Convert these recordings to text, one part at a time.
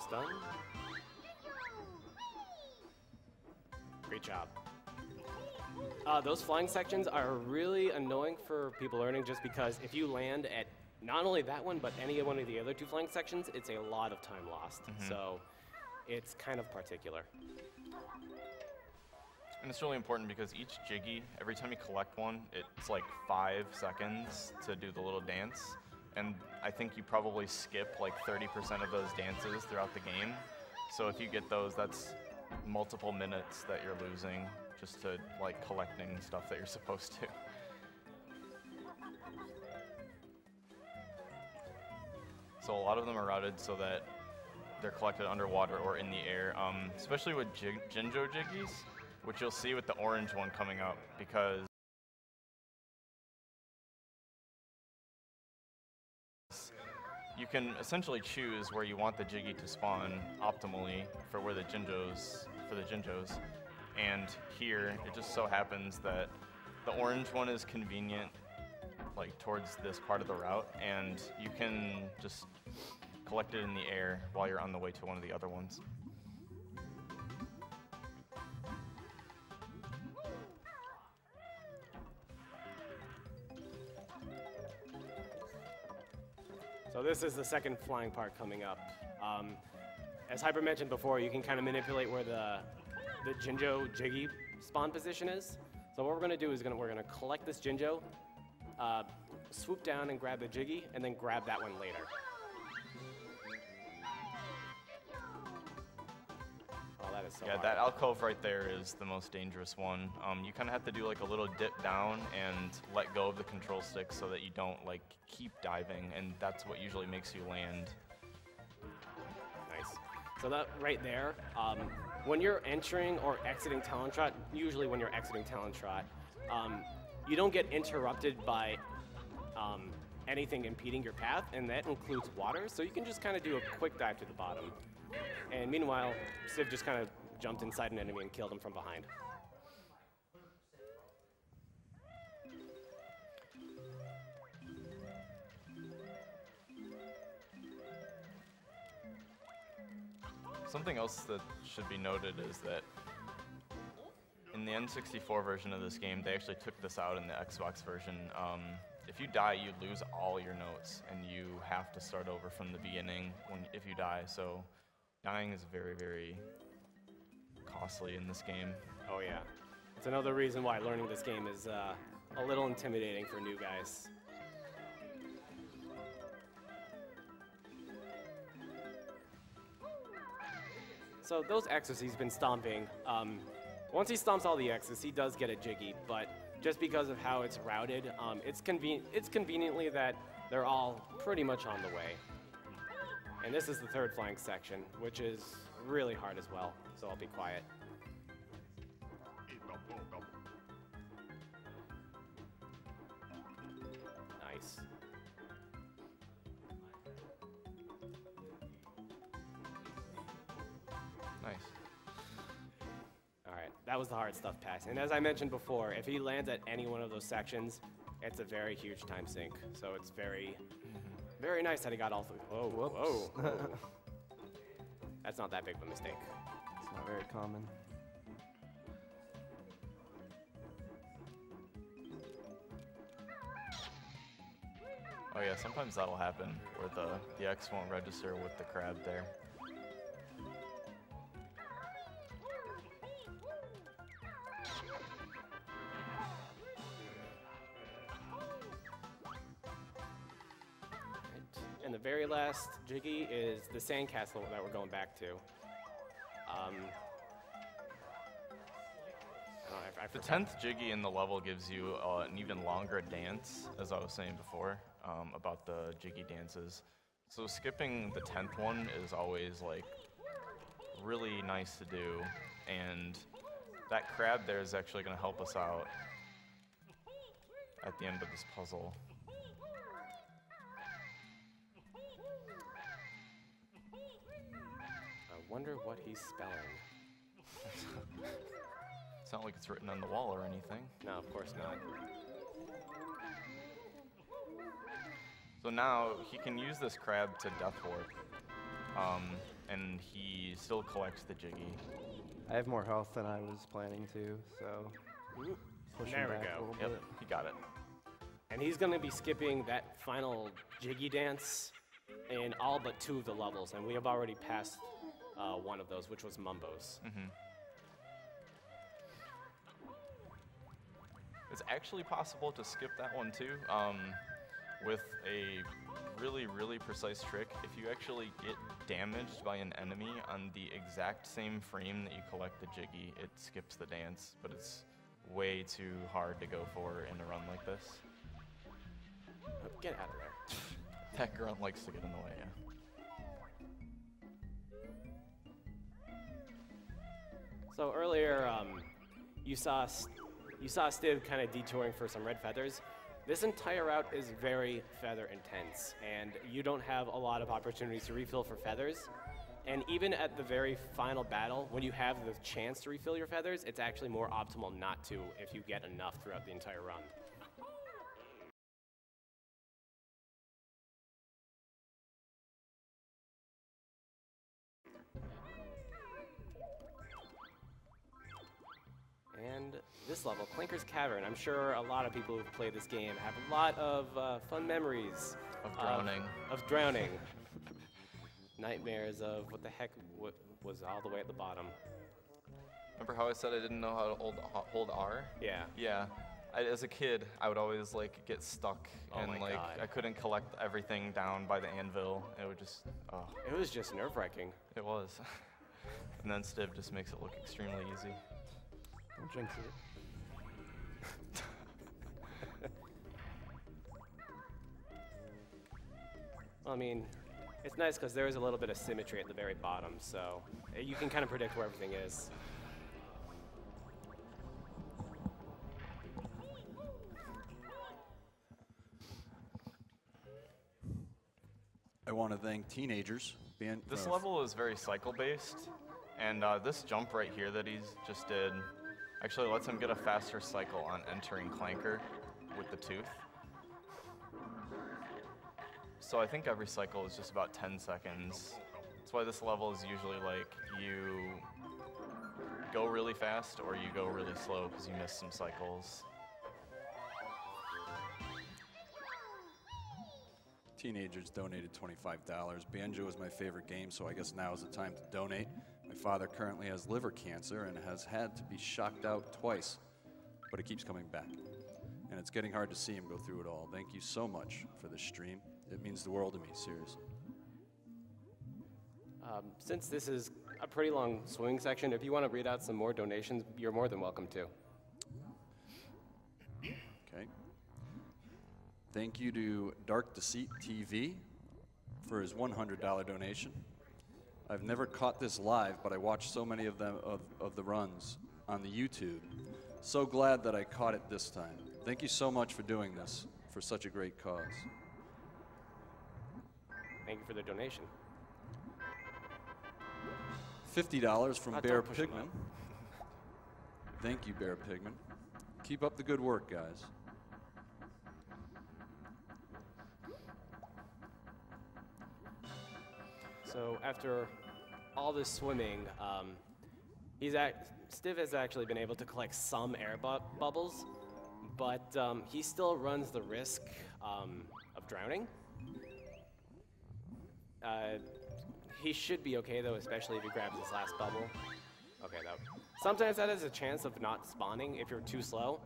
Almost done. Great job. Those flying sections are really annoying for people learning just because if you land at not only that one, but any one of the other two flying sections, it's a lot of time lost. So it's kind of particular. And it's really important because each Jiggy, every time you collect one, it's like 5 seconds to do the little dance. And I think you probably skip like 30% of those dances throughout the game. So if you get those, that's multiple minutes that you're losing just to like collecting stuff that you're supposed to. So a lot of them are routed so that they're collected underwater or in the air, especially with Jinjo Jiggies, which you'll see with the orange one coming up, because you can essentially choose where you want the Jiggy to spawn optimally for where the Jinjos, and here it just so happens that the orange one is convenient like towards this part of the route, and you can just collect it in the air while you're on the way to one of the other ones. So this is the second flying part coming up. As Hyper mentioned before, you can kind of manipulate where the Jinjo Jiggy spawn position is. So what we're going to do is we're going to collect this Jinjo, swoop down and grab the Jiggy, and then grab that one later. Oh, that is so hard. That alcove right there is the most dangerous one. You kind of have to do like a little dip down and let go of the control stick so that you don't like keep diving, and that's what usually makes you land. Nice. So that right there, when you're entering or exiting Talon Trot, usually when you're exiting Talon Trot, you don't get interrupted by anything impeding your path, and that includes water, so you can just kind of do a quick dive to the bottom. And meanwhile, Civ just kind of jumped inside an enemy and killed him from behind. Something else that should be noted is that in the N64 version of this game, they actually took this out in the Xbox version. If you die, you lose all your notes, and you have to start over from the beginning if you die. So dying is very, very costly in this game. Oh yeah. It's another reason why learning this game is a little intimidating for new guys. So those X's he's been stomping, once he stomps all the X's, he does get a Jiggy, but just because of how it's routed, it's conveniently that they're all pretty much on the way. And this is the third flying section, which is really hard as well, so I'll be quiet. Nice. Nice. All right, that was the hard stuff pass. And as I mentioned before, if he lands at any one of those sections, it's a very huge time sink. So it's very, very nice that he got all three. Whoa, whoa. That's not that big of a mistake. It's not very common. Oh yeah, sometimes that'll happen where the X won't register with the crab there. And the very last Jiggy is the sandcastle that we're going back to. The 10th Jiggy in the level gives you an even longer dance, as I was saying before, about the Jiggy dances. So skipping the 10th one is always like really nice to do, and that crab there is actually going to help us out at the end of this puzzle. I wonder what he's spelling. It's not like it's written on the wall or anything. No, of course not. So now he can use this crab to death warp, and he still collects the Jiggy. I have more health than I was planning to, so pushing There we back go. a little Yep, bit. he got it. And he's going to be skipping that final Jiggy dance in all but 2 of the levels, and we have already passed one of those, which was Mumbo's. It's actually possible to skip that one too, with a really, really precise trick. If you actually get damaged by an enemy on the exact same frame that you collect the Jiggy, it skips the dance, but it's way too hard to go for in a run like this. Get out of there. That grunt likes to get in the way, yeah. So earlier, you saw Stiv kind of detouring for some red feathers. This entire route is very feather intense, and you don't have a lot of opportunities to refill for feathers. And even at the very final battle, when you have the chance to refill your feathers, it's actually more optimal not to if you get enough throughout the entire run. And this level, Clinker's Cavern, I'm sure a lot of people who've played this game have a lot of fun memories. Of drowning. Of drowning. Nightmares of what the heck was all the way at the bottom. Remember how I said I didn't know how to hold R? Yeah. Yeah. As a kid, I would always like get stuck Oh and my like God. I couldn't collect everything down by the anvil. It would just, oh, It was just nerve-wracking. it was. And then Stiv just makes it look extremely easy. Don't jinx it. Well, I mean, it's nice because there is a little bit of symmetry at the very bottom, so you can kind of predict where everything is. I want to thank teenagers. This level is very cycle-based, and this jump right here that he's just did actually lets him get a faster cycle on entering Clanker with the tooth. So I think every cycle is just about 10 seconds. That's why this level is usually like you go really fast or you go really slow because you miss some cycles. Teenagers donated $25. Banjo is my favorite game, so I guess now is the time to donate. My father currently has liver cancer and has had to be shocked out twice, but it keeps coming back. And it's getting hard to see him go through it all. Thank you so much for this stream. It means the world to me, seriously. Since this is a pretty long swimming section, if you want to read out some more donations, you're more than welcome to. Okay. Thank you to Dark Deceit TV for his $100 donation. I've never caught this live, but I watched so many of them of the runs on the YouTube. So glad that I caught it this time. Thank you so much for doing this for such a great cause. Thank you for the donation. $50 from Don't Bear push 'em Pigman. up. Thank you, Bear Pigman. Keep up the good work, guys. So after all this swimming, Stiv has actually been able to collect some air bubbles, but he still runs the risk of drowning. He should be okay though, especially if he grabs his last bubble. Okay, sometimes that has a chance of not spawning if you're too slow.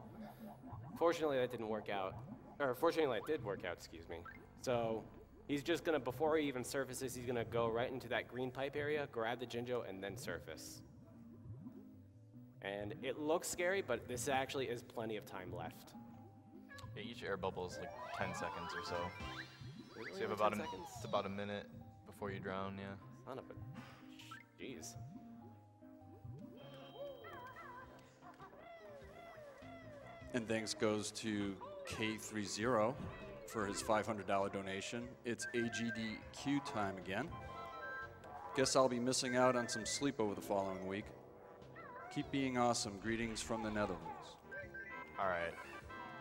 Fortunately, that didn't work out. Or fortunately, it did work out, excuse me. So he's just gonna, before he even surfaces, he's gonna go right into that green pipe area, grab the Jinjo, and then surface. And it looks scary, but this actually is plenty of time left. Yeah, each air bubble is like 10 seconds or so. Really So you have only about 10 a, seconds? it's about a minute before you drown, yeah. Son of a... Jeez. And thanks goes to K30 for his $500 donation. It's AGDQ time again. Guess I'll be missing out on some sleep over the following week. Keep being awesome. Greetings from the Netherlands. All right,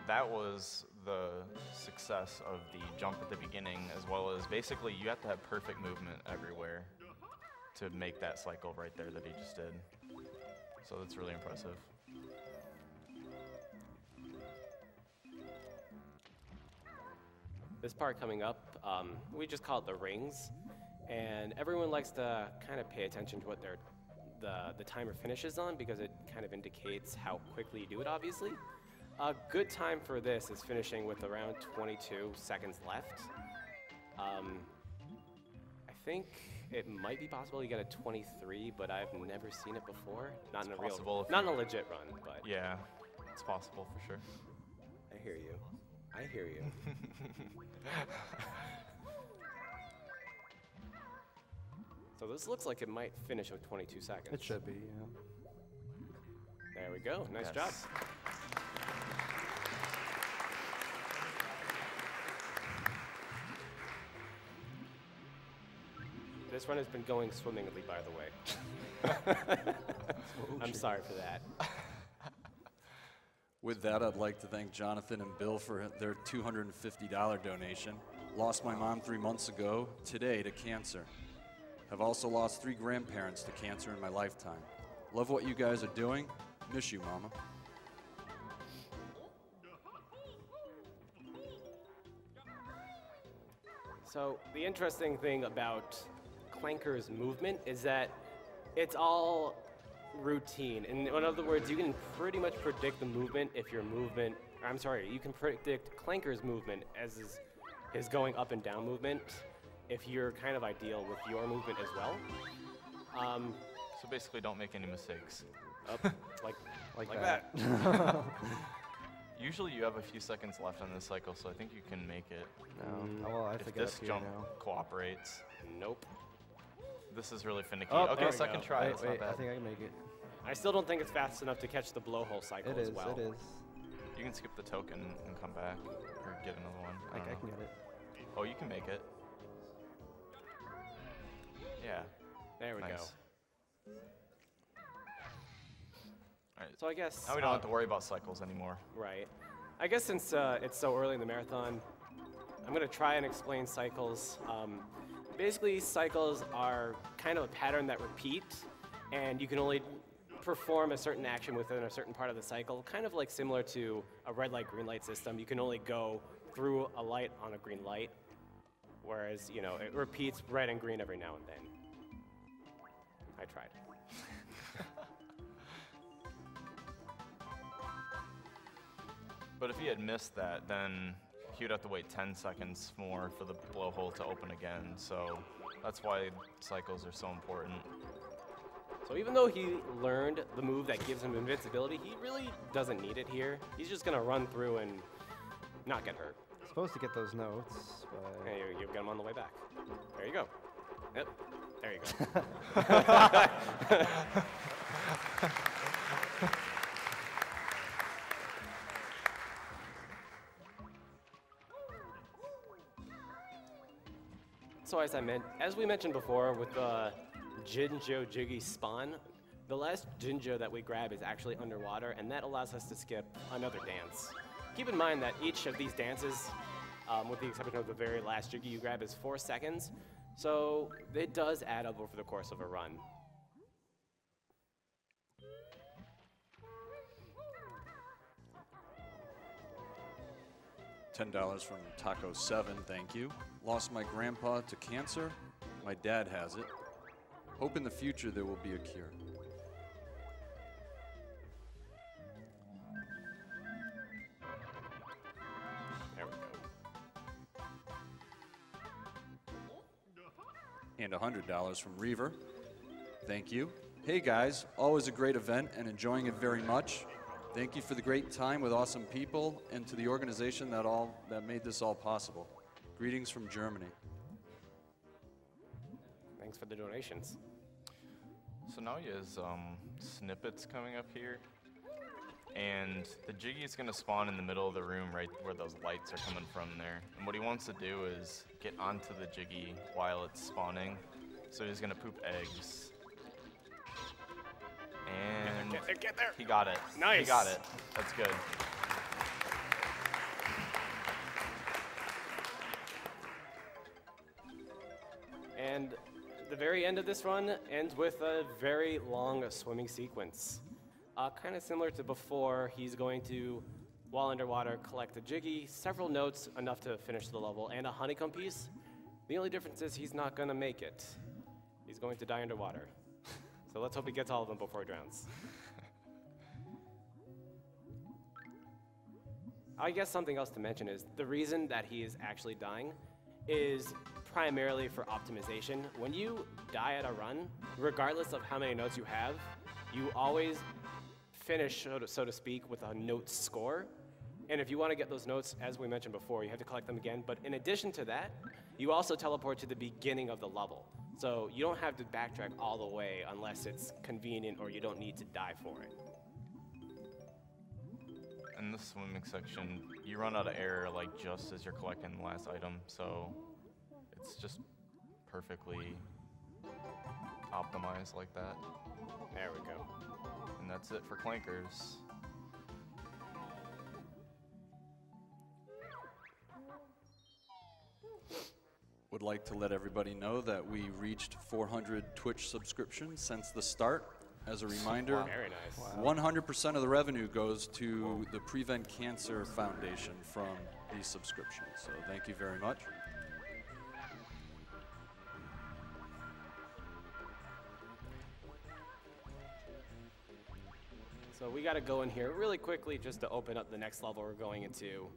that was the success of the jump at the beginning, as well as basically you have to have perfect movement everywhere. to make that cycle right there that he just did. So that's really impressive. This part coming up, we just call it the rings, and everyone likes to kind of pay attention to what the timer finishes on because it kind of indicates how quickly you do it, obviously. A good time for this is finishing with around 22 seconds left. I think it might be possible you get a 23, but I've never seen it before. Not in a real, not in a legit run, but yeah, it's possible for sure. I hear you. I hear you. So this looks like it might finish with 22 seconds. It should be, yeah. There we go. Nice Yes. job. This run has been going swimmingly, by the way. I'm sorry for that. With that, I'd like to thank Jonathan and Bill for their $250 donation. Lost my mom 3 months ago, today to cancer. Have also lost 3 grandparents to cancer in my lifetime. Love what you guys are doing. Miss you, Mama. So the interesting thing about Clanker's movement is that it's all routine. In other words, you can pretty much predict the movement if your movement, I'm sorry, you can predict Clanker's movement as his going up and down movement if you're kind of ideal with your movement as well. So basically, don't make any mistakes. Like that. Usually you have a few seconds left on this cycle, so I think you can make it. No. Oh, well, I have to If get this up here jump now. cooperates. Nope. This is really finicky. Oh, okay, there we second go. try. Wait, That's wait, not I bad. think I can make it. I still don't think it's fast enough to catch the blowhole cycle It as is, well. it is. You can skip the token and come back, or get another one. I don't know. can get it. Oh, you can make it. Yeah. There we Nice. go. All right. So I guess Now we don't have to worry about cycles anymore. Right. I guess since it's so early in the marathon, I'm going to try and explain cycles. Basically, cycles are kind of a pattern that repeat, and you can only perform a certain action within a certain part of the cycle, kind of like similar to a red light, green light system. You can only go through a light on a green light, whereas, you know, it repeats red and green every now and then. I tried. But if he had missed that, then he would have to wait 10 seconds more for the blowhole to open again. So that's why cycles are so important. So even though he learned the move that gives him invincibility, he really doesn't need it here. He's just going to run through and not get hurt. Supposed to get those notes, but Hey, you get him on the way back. There you go. Yep. There you go. So as we mentioned before, with the Jinjo Jiggy spawn, the last Jinjo that we grab is actually underwater, and that allows us to skip another dance. Keep in mind that each of these dances, with the exception of the very last Jiggy you grab, is 4 seconds, so it does add up over the course of a run. $10 from Taco7, thank you. Lost my grandpa to cancer. My dad has it. Hope in the future there will be a cure. There we go. And $100 from Reaver. Thank you. Hey guys, always a great event and enjoying it very much. Thank you for the great time with awesome people and to the organization that made this all possible. Greetings from Germany. Thanks for the donations. So now he has snippets coming up here. And the Jiggy is going to spawn in the middle of the room right where those lights are coming from there. And what he wants to do is get onto the Jiggy while it's spawning. So he's going to poop eggs. And Get there. he got it. Nice. He got it. That's good. And the very end of this run ends with a very long swimming sequence. Kind of similar to before, he's going to, while underwater, collect a Jiggy, several notes, enough to finish the level, and a honeycomb piece. The only difference is he's not going to make it. He's going to die underwater. So let's hope he gets all of them before he drowns. I guess something else to mention is the reason that he is actually dying is primarily for optimization. When you die at a run, regardless of how many notes you have, you always finish, so to speak, with a note score. And if you want to get those notes, as we mentioned before, you have to collect them again. But in addition to that, you also teleport to the beginning of the level. So you don't have to backtrack all the way unless it's convenient or you don't need to die for it. In the swimming section, you run out of air like just as you're collecting the last item, so it's just perfectly optimized like that. There we go. And that's it for Clankers. Would like to let everybody know that we reached 400 Twitch subscriptions since the start. As a reminder, Very nice. 100% of the revenue goes to the Prevent Cancer Foundation from these subscriptions. So thank you very much. So we got to go in here really quickly just to open up the next level we're going into,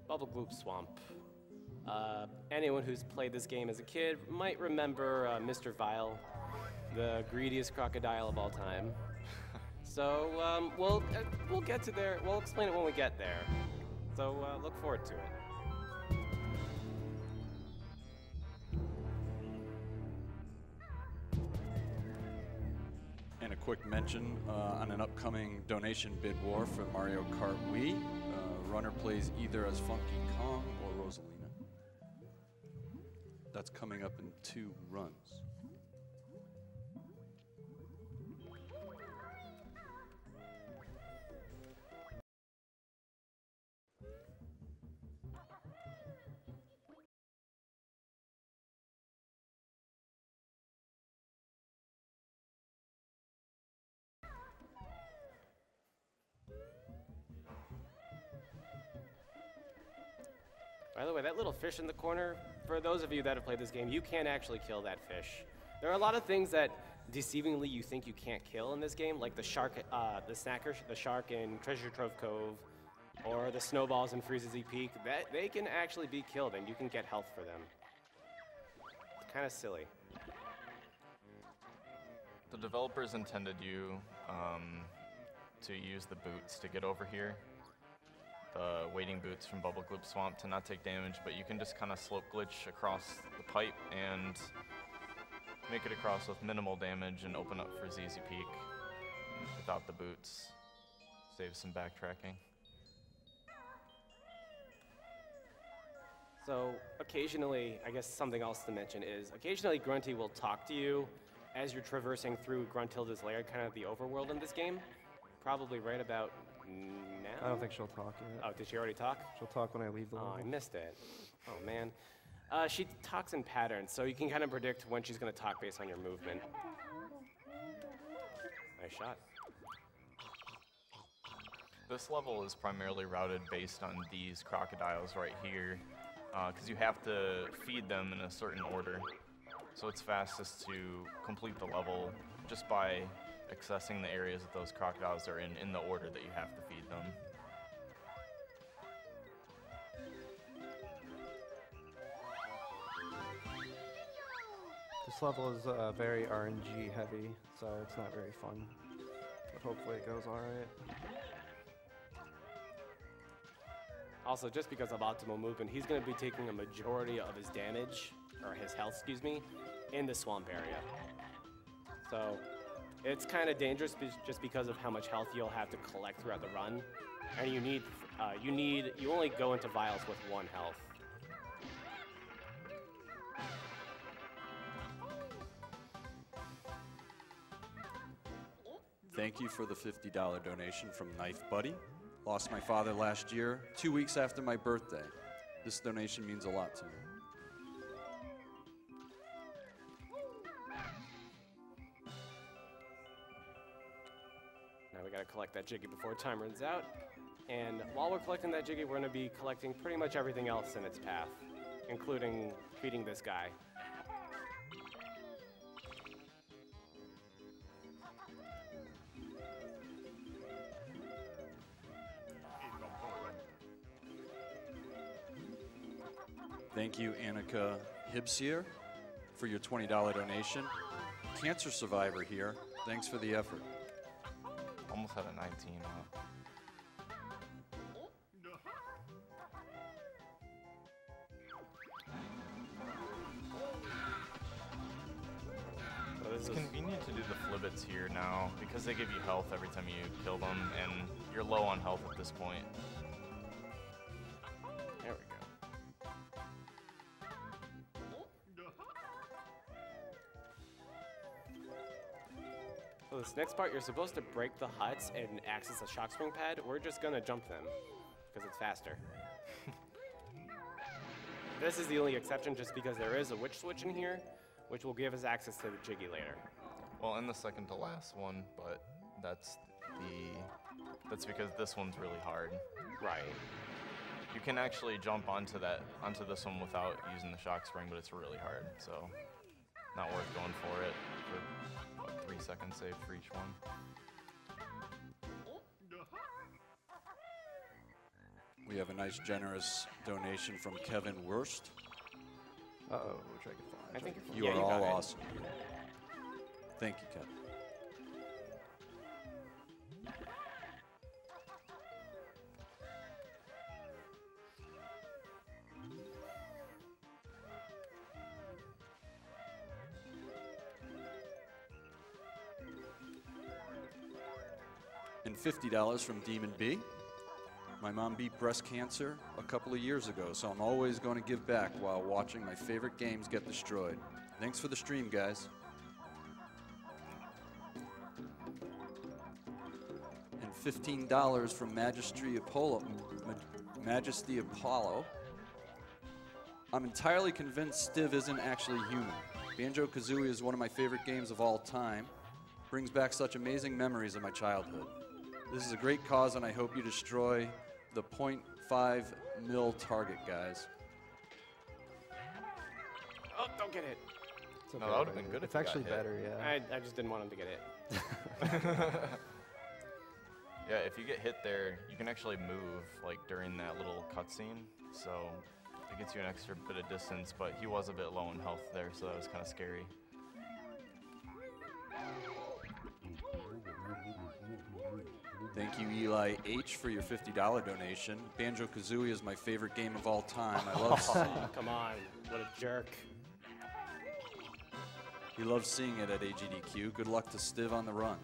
Bubble Gloop Swamp. Anyone who's played this game as a kid might remember Mr. Vile, the greediest crocodile of all time. So we'll get to there. We'll explain it when we get there. So look forward to it. And a quick mention on an upcoming donation bid war for Mario Kart Wii. Runner plays either as Funky Kong or Rosalina. That's coming up in 2 runs. By the way, that little fish in the corner, for those of you that have played this game, you can actually kill that fish. There are a lot of things that deceivingly you think you can't kill in this game, like the shark, the shark in Treasure Trove Cove, or the snowballs in Freeze's Peak. That they can actually be killed, and you can get health for them. It's kind of silly. The developers intended you to use the boots to get over here. The wading boots from Bubble Gloop Swamp to not take damage, but you can just kind of slope glitch across the pipe and make it across with minimal damage and open up for ZZ Peak without the boots. Save some backtracking. So occasionally, I guess something else to mention is occasionally Grunty will talk to you as you're traversing through Gruntilda's lair, kind of the overworld in this game. Probably right about now. I don't think she'll talk yet. Oh, did she already talk? She'll talk when I leave the Oh, level. I missed it. Oh, man. She talks in patterns, so you can kind of predict when she's going to talk based on your movement. Nice shot. This level is primarily routed based on these crocodiles right here, because you have to feed them in a certain order. So it's fastest to complete the level just by accessing the areas that those crocodiles are in the order that you have to feed them. This level is very RNG heavy, so it's not very fun. But hopefully it goes alright. Also, just because of optimal movement, he's going to be taking a majority of his damage, or his health, excuse me, in the swamp area. So it's kind of dangerous just because of how much health you'll have to collect throughout the run, and you only go into vials with 1 health. Thank you for the $50 donation from Knife Buddy. Lost my father last year, 2 weeks after my birthday. This donation means a lot to me. Now we gotta collect that Jiggy before time runs out. And while we're collecting that Jiggy, we're gonna be collecting pretty much everything else in its path, including feeding this guy. Thank you, Annika Hibsier, for your $20 donation. Cancer survivor here. Thanks for the effort. Almost had a 19. Huh? So It's convenient to do the flibbits here now because they give you health every time you kill them, and you're low on health at this point. There we go. So this next part, you're supposed to break the huts and access a shock spring pad. We're just gonna jump them because it's faster. This is the only exception just because there is a witch switch in here, which will give us access to the Jiggy later. Well, and the second to last one, but that's because this one's really hard. Right. You can actually jump onto this one without using the shock spring, but it's really hard, so not worth going for it for what, 3 seconds saved for each one. We have a nice, generous donation from Kevin Wurst. Uh-oh, which I can find. I think You yeah, are you all got it. awesome. Thank you, Kevin. And $50 from Demon B. My mom beat breast cancer a couple of years ago, so I'm always going to give back while watching my favorite games get destroyed. Thanks for the stream, guys. And $15 from Majesty Apollo. I'm entirely convinced Stiv isn't actually human. Banjo-Kazooie is one of my favorite games of all time. Brings back such amazing memories of my childhood. This is a great cause, and I hope you destroy the 0.5 mil target, guys. Oh, don't get it. It's okay, No, that would've but been good if It's you got actually hit. better, yeah. I just didn't want him to get it. Yeah, if you get hit there, you can actually move like during that little cutscene, so it gets you an extra bit of distance, but he was a bit low in health there, so that was kind of scary. Thank you, Eli H., for your $50 donation. Banjo-Kazooie is my favorite game of all time. I love Oh, come on. What a jerk. He loves seeing it at AGDQ. Good luck to Stiv on the run.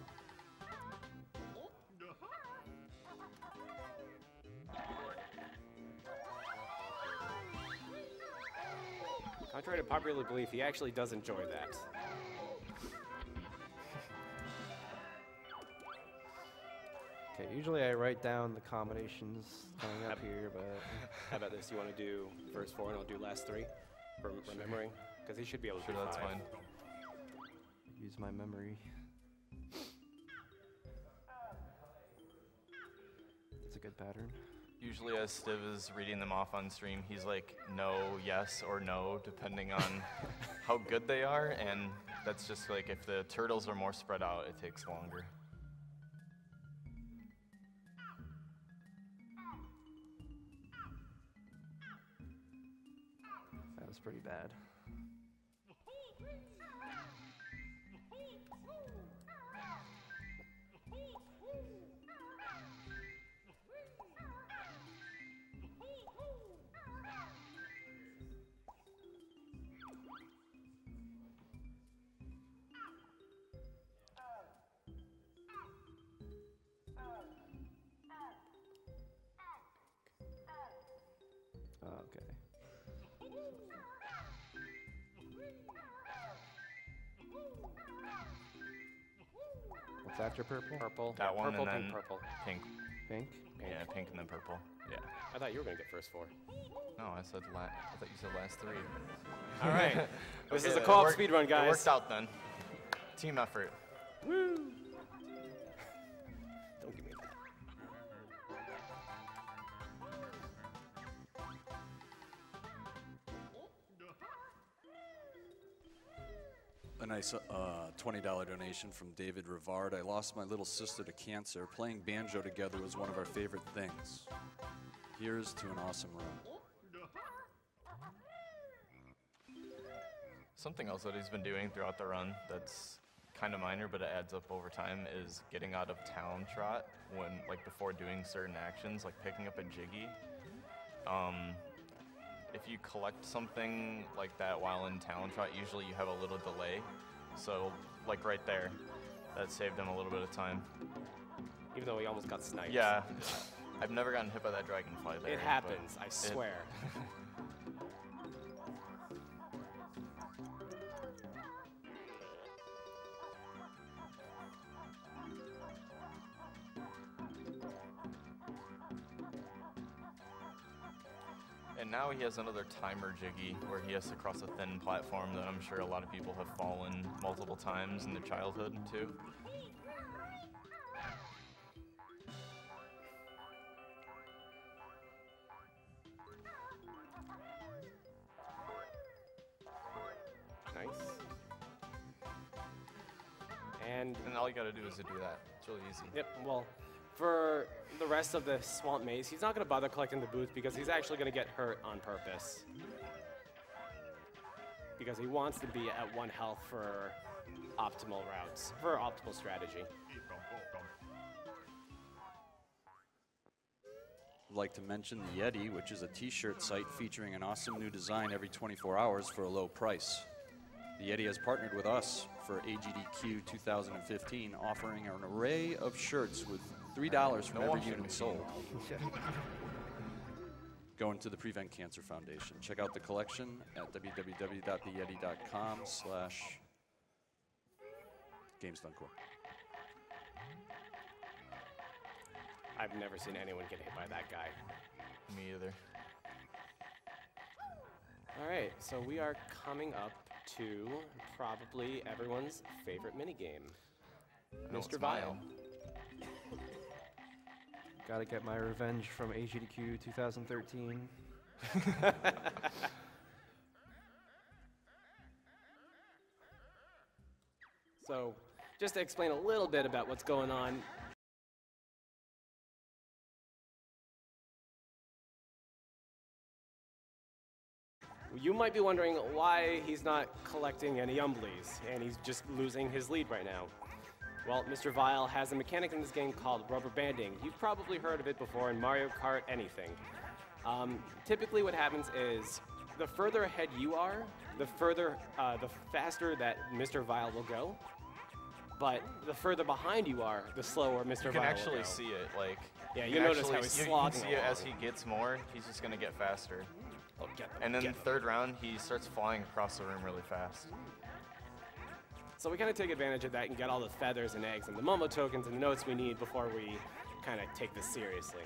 Contrary to popular belief, he actually does enjoy that. Okay, usually I write down the combinations coming up here, but How about this? You want to do first 4 and I'll do last 3 for remembering? Because he should be able to Sure, do that's 5. fine. use my memory. It's a good pattern. Usually as Stiv is reading them off on stream, he's like, no, yes, or no, depending on how good they are, and that's just like, if the turtles are more spread out, it takes longer. That was pretty bad. Okay. What's after purple? Purple. That one, purple, and pink, then purple. Pink. Pink? Yeah, pink and then purple. Yeah. I thought you were going to get first 4. No, I thought you said last 3. All right. This is Okay, a co-op it worked- speedrun, It guys. worked out then. Team effort. Woo! Don't give me that. A nice $20 donation from David Rivard. I lost my little sister to cancer. Playing banjo together was one of our favorite things. Here's to an awesome run. Something else that he's been doing throughout the run that's kind of minor, but it adds up over time, is getting out of Talon Trot when, like, before doing certain actions, like picking up a Jiggy. If you collect something like that while in Talon Trot, usually you have a little delay. So, like right there, that saved him a little bit of time. Even though he almost got sniped. Yeah, I've never gotten hit by that dragonfly there. It happens, I swear. And now he has another timer Jiggy where he has to cross a thin platform that I'm sure a lot of people have fallen multiple times in their childhood too. Nice. And all you gotta do is to do that. It's really easy. yep, well, for the rest of the Swamp Maze, he's not going to bother collecting the boots because he's actually going to get hurt on purpose. Because he wants to be at 1 health for optimal routes, for optimal strategy. I'd like to mention the Yeti, which is a t-shirt site featuring an awesome new design every 24 hours for a low price. The Yeti has partnered with us for AGDQ 2015, offering an array of shirts with $3 from every unit sold. Going to the Prevent Cancer Foundation. Check out the collection at www.theyeti.com/Games Done Quick. I've never seen anyone get hit by that guy. Me either. All right, so we are coming up to probably everyone's favorite minigame. Mr. Vile. Gotta get my revenge from AGDQ 2013. So, just to explain a little bit about what's going on. You might be wondering why he's not collecting any Umblies, and he's just losing his lead right now. Well, Mr. Vile has a mechanic in this game called rubber banding. You've probably heard of it before in Mario Kart anything. Typically what happens is the further ahead you are, the faster that Mr. Vile will go. But the further behind you are, the slower Mr. Vile will go. You can actually see it, like... Yeah, you notice how he's slogging You can see it as he gets more, he's just going to get faster. Oh, and then the third round, he starts flying across the room really fast. So we kind of take advantage of that and get all the feathers and eggs and the Momo tokens and the notes we need before we kind of take this seriously.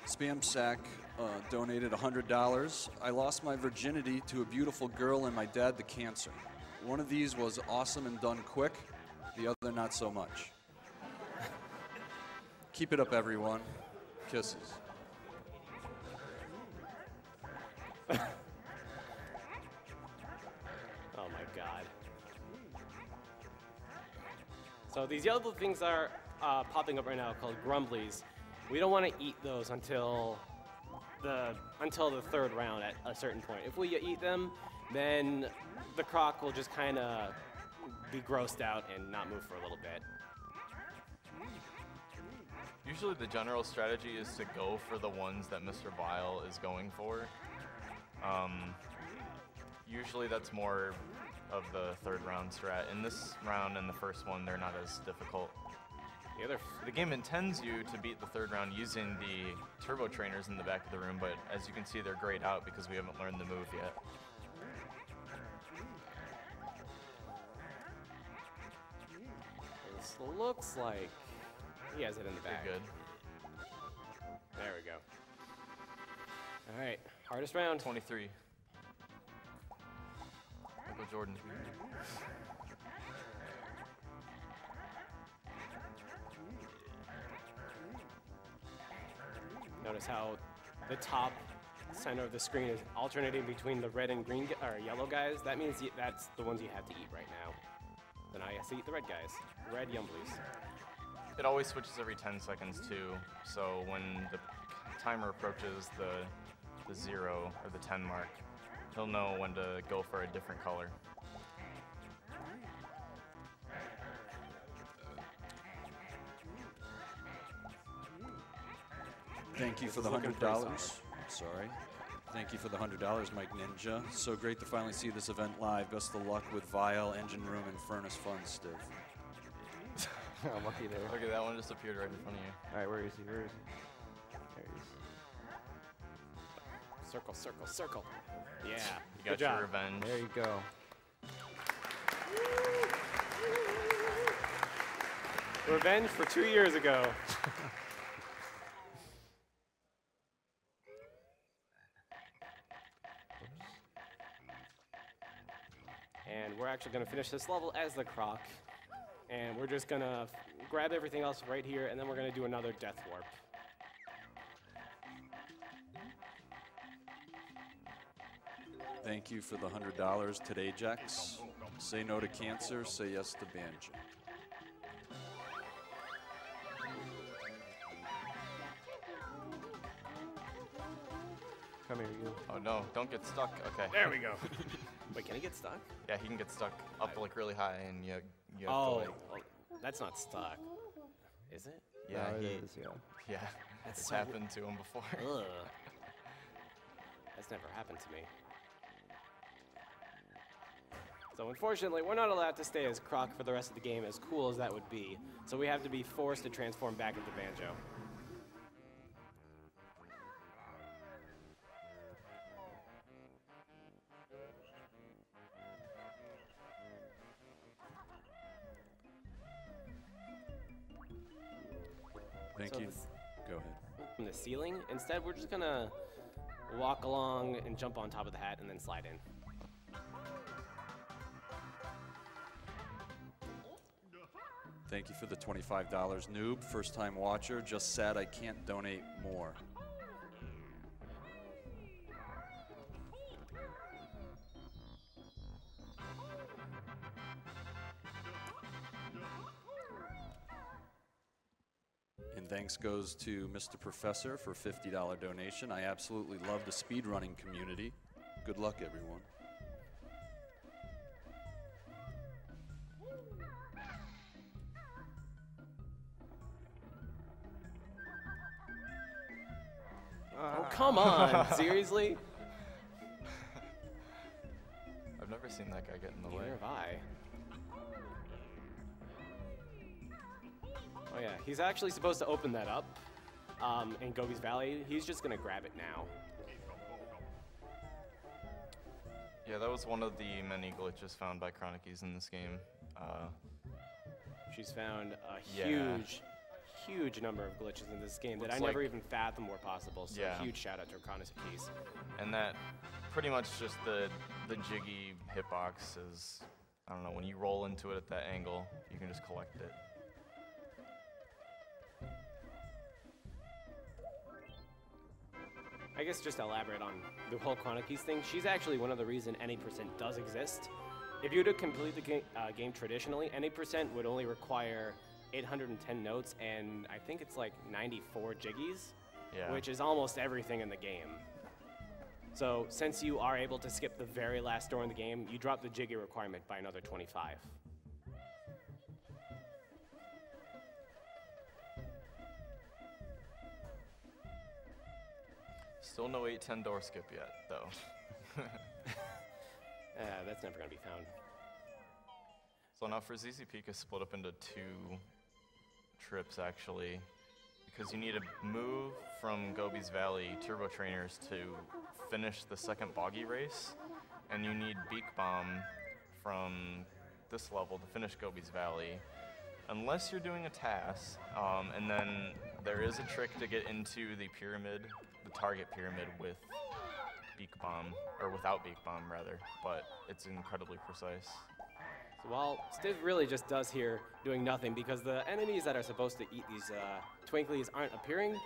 Spam Sack donated $100. I lost my virginity to a beautiful girl and my dad to cancer. One of these was awesome and done quick, the other not so much. Keep it up, everyone. Kisses. Oh my god. So these yellow things are popping up right now called grumblies. We don't want to eat those until the third round at a certain point. If we eat them, then the croc will just kind of be grossed out and not move for a little bit. Usually the general strategy is to go for the ones that Mr. Vile is going for. Usually that's more of the third round strat. In this round and the first one, they're not as difficult. The game intends you to beat the third round using the turbo trainers in the back of the room, but as you can see, they're grayed out because we haven't learned the move yet. This looks like he has it in the bag. Pretty good. There we go. All right, hardest round. 23. Go Jordan. Notice how the top center of the screen is alternating between the red and green or yellow guys. That means that's the ones you have to eat right now. Then I have to eat the red guys. Red Yumblies. It always switches every 10 seconds too, so when the timer approaches the 0 or the 10 mark, he'll know when to go for a different color. Thank you for the looking pretty $100. Sorry. Thank you for the $100, Mike Ninja. So great to finally see this event live. Best of luck with Vial, Engine Room, and Furnace Fun, Stiv. I'm lucky there. Look at that one just appeared right in front of you. All right, where is he? Where is he? There he is. Circle, circle, circle. Yeah. You got Good job. your revenge. There you go. Revenge for 2 years ago. And we're actually going to finish this level as the Croc. And we're just going to grab everything else right here, and then we're going to do another Death Warp. Thank you for the $100 today, Jax. Say no to cancer, say yes to Banjo. Come here, you. Oh no, don't get stuck. Okay. There we go. Wait, can he get stuck? Yeah, he can get stuck up like really high, and you have to Oh, like, that's not stuck. Is it? yeah, No, it he, is, yeah. yeah, That's it's so happened to him before. Ugh. That's never happened to me. So unfortunately, we're not allowed to stay as Croc for the rest of the game, as cool as that would be. So we have to be forced to transform back into Banjo. Thank So you. this- Go ahead. From the ceiling, instead we're just gonna walk along and jump on top of the hat and then slide in. Thank you for the $25, Noob. First time watcher. Just sad I can't donate more. And thanks goes to Mr. Professor for $50 donation. I absolutely love the speedrunning community. Good luck, everyone. Oh, come on, seriously? I've never seen that guy get in the way. Neither have I. Oh yeah, he's actually supposed to open that up in Gobi's Valley. He's just gonna grab it now. Yeah, that was one of the many glitches found by Chronicies in this game. She's found a Yeah. huge number of glitches in this game that Looks I never like- even fathomed were possible. So Yeah. huge shout out to Chronicies. And that pretty much just the jiggy hitbox is, I don't know, when you roll into it at that angle, you can just collect it. I guess just to elaborate on the whole Chronic Keys thing, she's actually one of the reason any percent does exist. If you were to complete the game traditionally, any percent would only require 810 notes, and I think it's like 94 jiggies, Yeah. which is almost everything in the game. So since you are able to skip the very last door in the game, you drop the jiggy requirement by another 25. Still no 810 door skip yet, though. That's never gonna be found. So now for ZZ Peak is split up into 2 trips actually, because you need to move from Gobi's Valley Turbo Trainers to finish the second boggy race, and you need Beak Bomb from this level to finish Gobi's Valley, unless you're doing a task, and then there is a trick to get into the pyramid, the target pyramid with Beak Bomb, or without Beak Bomb rather, but it's incredibly precise. So while Stiv really just does here doing nothing because the enemies that are supposed to eat these twinklies aren't appearing,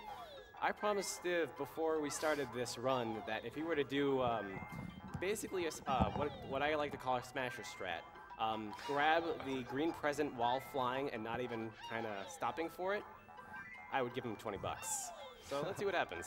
I promised Stiv before we started this run that if he were to do basically what I like to call a smasher strat, grab the green present while flying and not even kind of stopping for it, I would give him 20 bucks. So let's see what happens.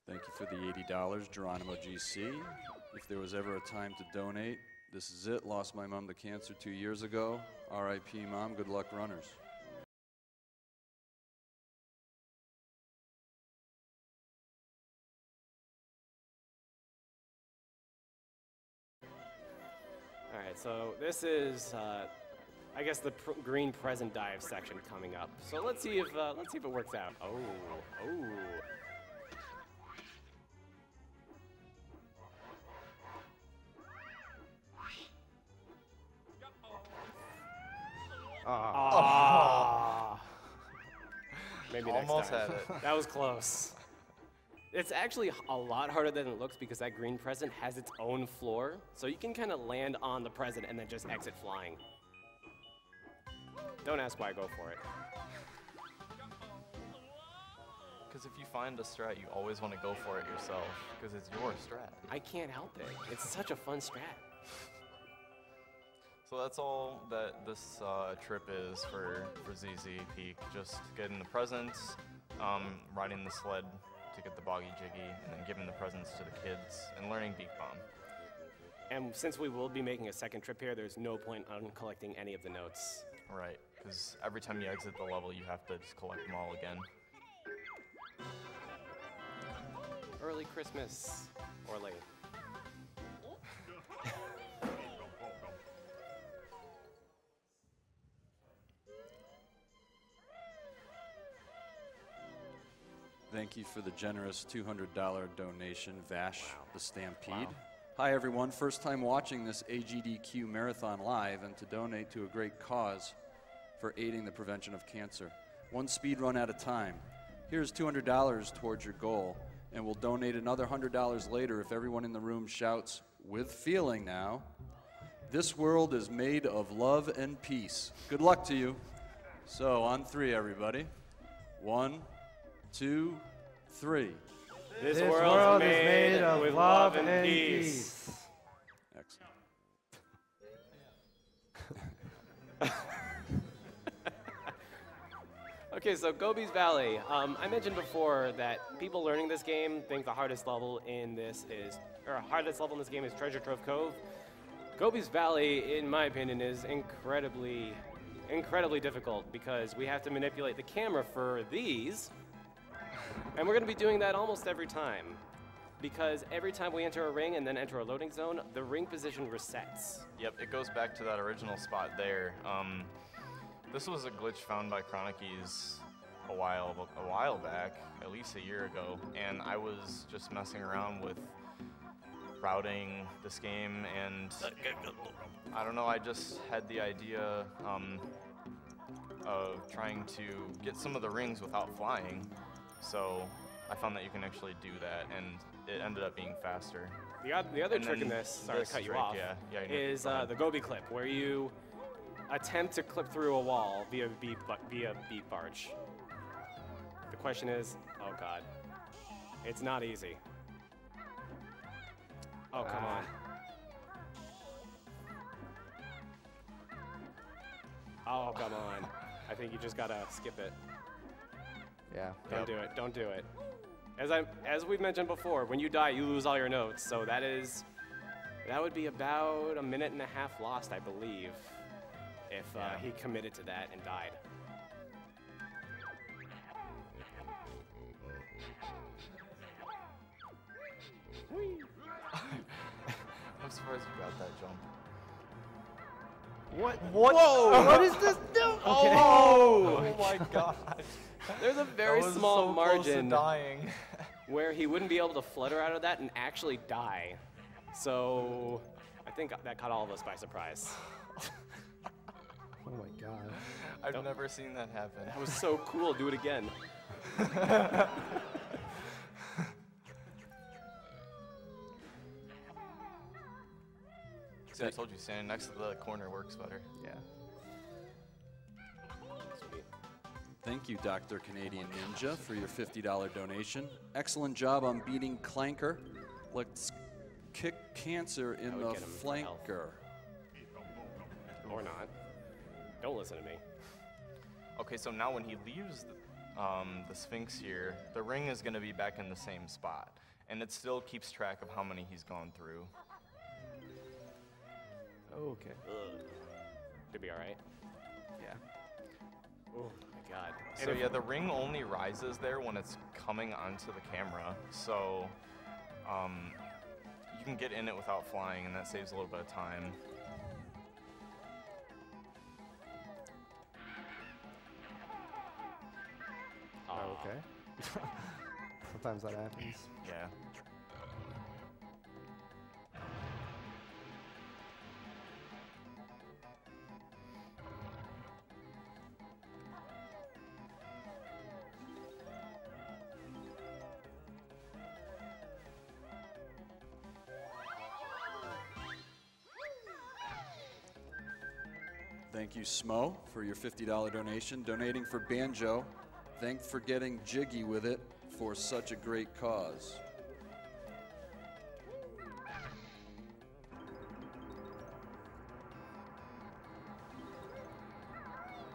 Thank you for the $80, Geronimo GC. If there was ever a time to donate, this is it. Lost my mom to cancer 2 years ago. R.I.P. Mom, good luck runners. All right, so this is, I guess, the green present dive section coming up. So let's see if it works out. Oh. Maybe next Almost time. had it. That was close. It's actually a lot harder than it looks because that green present has its own floor, so you can kind of land on the present and then just exit flying. Don't ask why I go for it. Because if you find a strat, you always want to go for it yourself, because it's your strat. I can't help it. It's such a fun strat. So that's all that this trip is for ZZ Peak. Just getting the presents, riding the sled to get the boggy jiggy, and then giving the presents to the kids, and learning Beak Bomb. And since we will be making a second trip here, there's no point on collecting any of the notes. Right, because every time you exit the level, you have to just collect them all again. Early Christmas, or late. Thank you for the generous $200 donation, Vash the Stampede. Hi everyone, first time watching this AGDQ Marathon live and to donate to a great cause for aiding the prevention of cancer. One speed run at a time. Here's $200 towards your goal, and we'll donate another $100 later if everyone in the room shouts, with feeling now, "This world is made of love and peace." Good luck to you. So on three, everybody. 1, 2, 3. This world is made with love and peace. Excellent. Okay, so Gobi's Valley. I mentioned before that people learning this game think the hardest level in this game is Treasure Trove Cove. Gobi's Valley, in my opinion, is incredibly difficult because we have to manipulate the camera for these. And we're going to be doing that almost every time, because every time we enter a ring and then enter a loading zone, the ring position resets. Yep, it goes back to that original spot there. This was a glitch found by Chronikies a while back, at least a year ago, and I was just messing around with routing this game, and I don't know, I just had the idea of trying to get some of the rings without flying. So I found that you can actually do that, and it ended up being faster. The other trick in this, sorry to cut you off, is the Gobi clip, where you attempt to clip through a wall via beat barge. The question is, oh god, it's not easy. Oh, come on. Oh, come on. I think you just gotta skip it. Yeah. Don't do it. Don't do it. As we've mentioned before, when you die, you lose all your notes. So that would be about a minute and a half lost, I believe, if he committed to that and died. I'm surprised you got that jump. What? Whoa! What is this? No! Okay. Oh my god. There's a very That was small so margin. Close to dying. where he wouldn't be able to flutter out of that and actually die. So I think that caught all of us by surprise. Oh my god. I've never seen that happen. That was so cool. Do it again. See, I told you, standing next to the corner works better. Yeah. Sweet. Thank you, Dr. Canadian Ninja, for your $50 donation. Excellent job on beating Clanker. Let's kick cancer in That the would get him for health. flanker. Or not. Don't listen to me. Okay, so now when he leaves the Sphinx here, the ring is going to be back in the same spot. And it still keeps track of how many he's gone through. Okay. To be all right. Yeah. Oh my god. So yeah, the ring only rises there when it's coming onto the camera. So you can get in it without flying, and that saves a little bit of time. Oh, okay. Sometimes that happens. Yeah. Thank you, Smo, for your $50 donation. Donating for Banjo. Thanks for getting jiggy with it for such a great cause.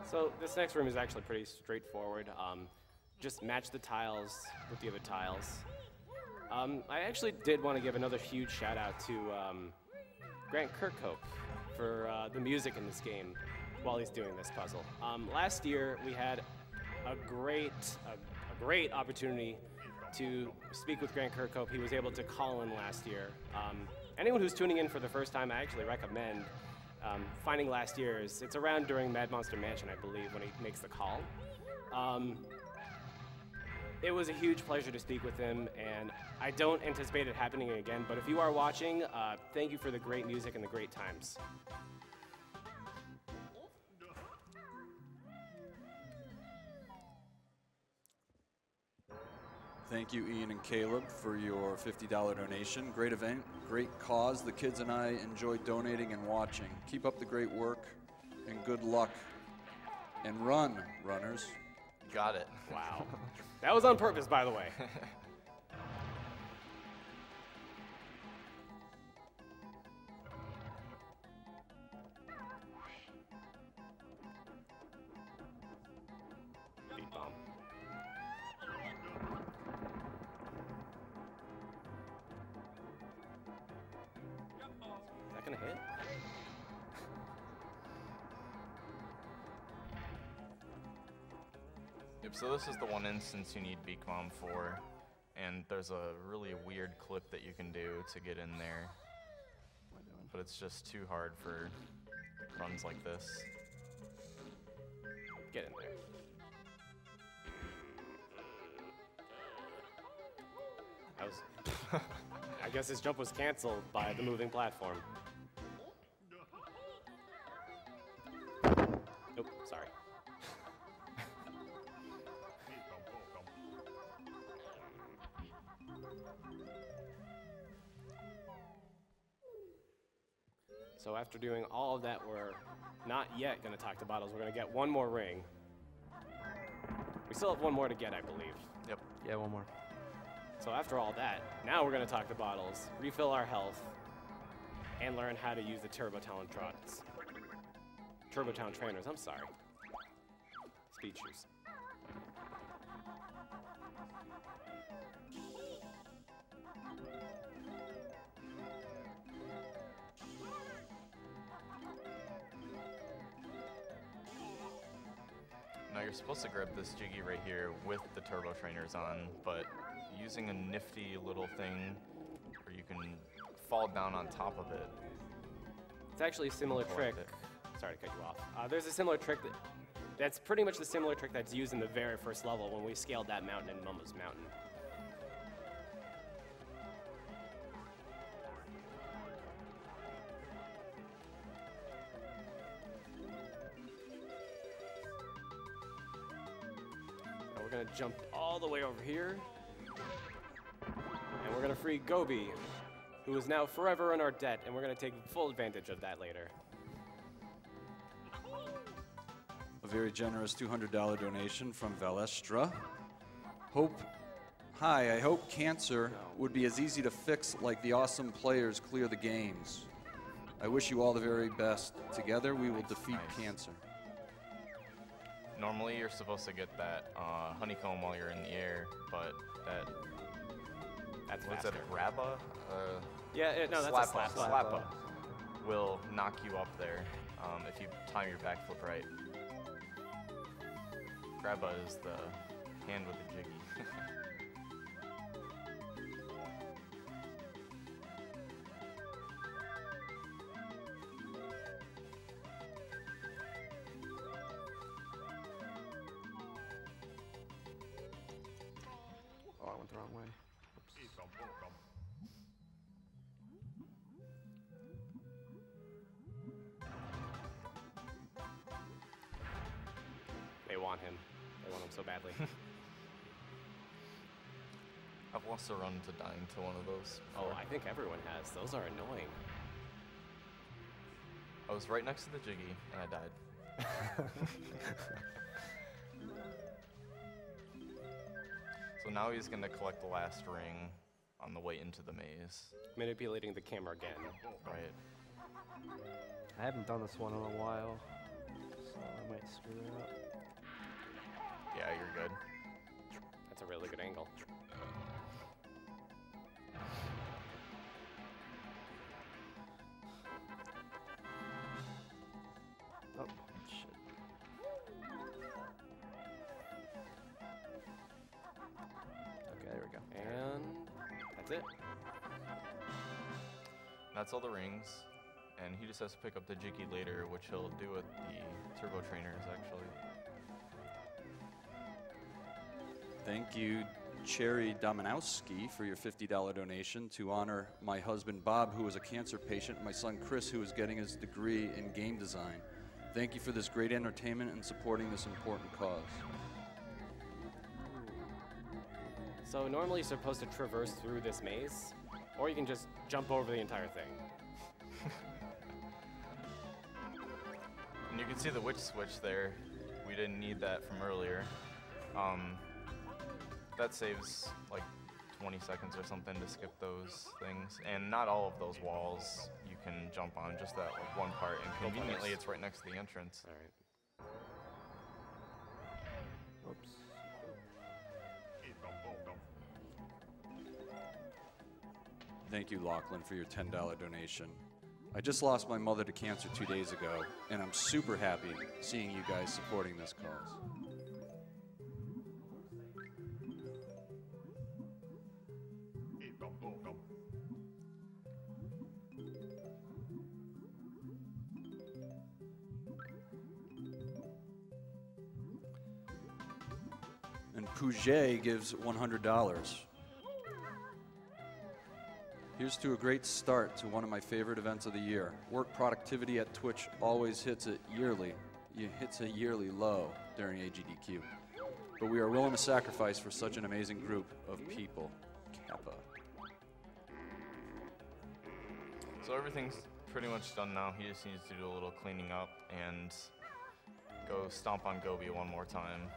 So this next room is actually pretty straightforward. Just match the tiles with the other tiles. I actually did want to give another huge shout out to Grant Kirkhope for the music in this game while he's doing this puzzle. Last year we had a great opportunity to speak with Grant Kirkhope. He was able to call in last year. Anyone who's tuning in for the first time, I actually recommend finding last year's. It's around during Mad Monster Mansion, I believe, when he makes the call. It was a huge pleasure to speak with him, and I don't anticipate it happening again, but if you are watching, thank you for the great music and the great times. Thank you, Ian and Caleb, for your $50 donation. Great event, great cause. The kids and I enjoyed donating and watching. Keep up the great work, and good luck. And run, runners. Got it. Wow. That was on purpose, by the way. Beat bomb. Is that gonna hit? Yep, so this is the one instance you need Beak Bomb for, and there's a really weird clip that you can do to get in there. But it's just too hard for runs like this. Get in there. That was I guess his jump was canceled by the moving platform. Nope, sorry. So after doing all of that, we're not yet going to talk to bottles. We're going to get one more ring. We still have one more to get, I believe. Yep. Yeah, one more. So after all that, now we're going to talk to bottles, refill our health, and learn how to use the Turbo Town Trainers, I'm sorry. Speed shoes. Now you're supposed to grab this Jiggy right here with the Turbo Trainers on, but using a nifty little thing where you can fall down on top of it. It's actually a similar trick. Sorry to cut you off. There's a similar trick that's pretty much the similar trick that's used in the very first level when we scaled that mountain in Momo's Mountain. we're gonna jump all the way over here. And we're gonna free Gobi, who is now forever in our debt, and we're gonna take full advantage of that later. A very generous $200 donation from Valestra. Hi, I hope cancer would be as easy to fix like the awesome players clear the games. I wish you all the very best. Together we will defeat cancer. Normally you're supposed to get that honeycomb while you're in the air, but that's what's that, a grabba? No, that's a slappa will knock you up there if you time your backflip right. Grabba is the hand with the jiggy. Oh, I went the wrong way. They want him. They want him so badly. I've lost a run to dying to one of those. Oh, I think everyone has. Those are annoying. I was right next to the jiggy and I died. So now he's going to collect the last ring on the way into the maze. Manipulating the camera again. Right. I haven't done this one in a while, so I might screw it up. Yeah, you're good. That's a really good angle. Oh, shit. Okay, there we go. And that's it. That's all the rings. And he just has to pick up the jiggy later, which he'll do with the turbo trainers, actually. Thank you, Cherry Dominowski, for your $50 donation to honor my husband Bob, who is a cancer patient, and my son Chris, who is getting his degree in game design. Thank you for this great entertainment and supporting this important cause. So normally you're supposed to traverse through this maze, or you can just jump over the entire thing. And you can see the witch switch there. We didn't need that from earlier. That saves like 20 seconds or something to skip those things. And not all of those walls you can jump on, just that like one part. And conveniently, it's right next to the entrance. All right. Oops. Thank you, Lachlan, for your $10 donation. I just lost my mother to cancer 2 days ago, and I'm super happy seeing you guys supporting this cause. And Pouget gives $100. Here's to a great start to one of my favorite events of the year. Work productivity at Twitch always hits a yearly low during AGDQ. But we are willing to sacrifice for such an amazing group of people. Kappa. So everything's pretty much done now. He just needs to do a little cleaning up and go stomp on Gobi one more time.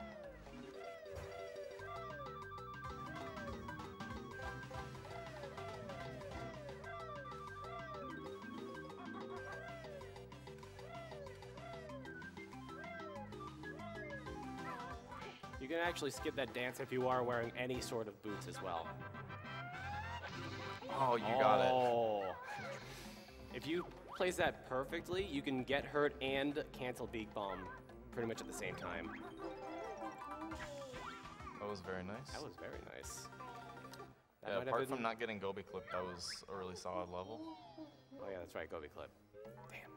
You can actually skip that dance if you are wearing any sort of boots as well. Oh, you got it. Oh. If you place that perfectly, you can get hurt and cancel Beak Bomb pretty much at the same time. That was very nice. That was very nice. That Yeah, might have apart been- from not getting Gobi clipped, that was a really solid level. Oh yeah, that's right, Gobi clip. Damn.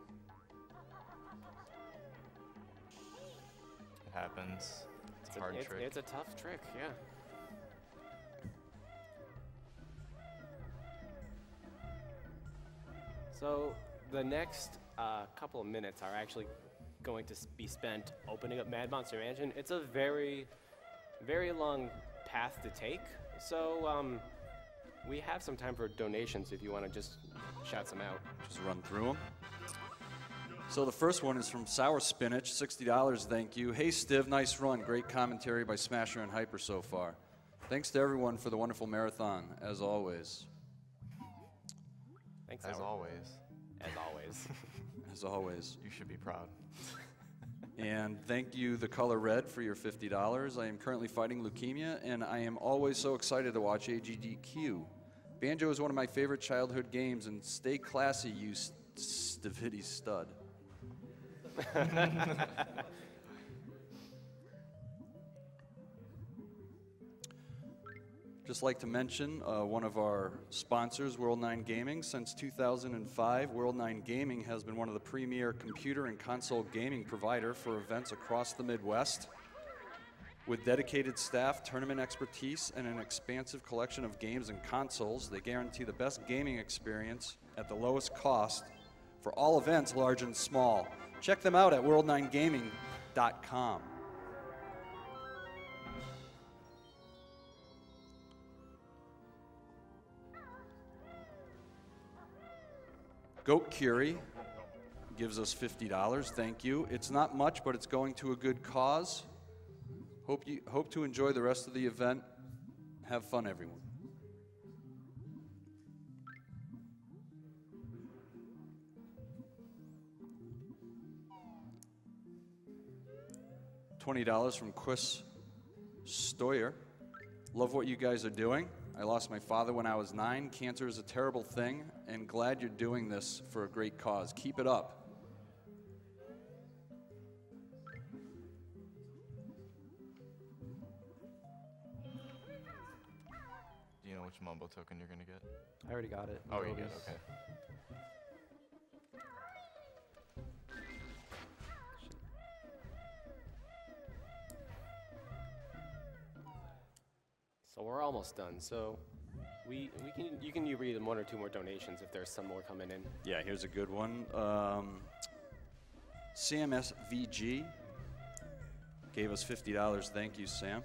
It happens. It's a hard trick. It's a tough trick, yeah. So the next couple of minutes are actually going to be spent opening up Mad Monster Mansion. It's a very very long path to take. So we have some time for donations if you want to just shout some out. Just run through them. So the first one is from Sour Spinach, $60, thank you. Hey Stiv, nice run. Great commentary by Smasher and Hyper so far. Thanks to everyone for the wonderful marathon, as always. Thanks, As Howard. always. As always. As always. You should be proud. And thank you, The Color Red, for your $50. I am currently fighting leukemia, and I am always so excited to watch AGDQ. Banjo is one of my favorite childhood games, and stay classy, you Stivity stud. Just like to mention one of our sponsors, World 9 Gaming. Since 2005, World 9 Gaming has been one of the premier computer and console gaming provider for events across the Midwest. With dedicated staff, tournament expertise, and an expansive collection of games and consoles, they guarantee the best gaming experience at the lowest cost for all events, large and small. Check them out at world9gaming.com. Goat Curie gives us $50. Thank you. It's not much, but it's going to a good cause. Hope to enjoy the rest of the event. Have fun, everyone. $20 from Chris Stoyer. Love what you guys are doing. I lost my father when I was 9. Cancer is a terrible thing, and glad you're doing this for a great cause. Keep it up. Do you know which Mumbo token you're going to get? I already got it. Oh, you did? Okay. So we're almost done. So you can read one or two more donations if there's some more coming in. Yeah, here's a good one. SamSVG gave us $50. Thank you, Sam.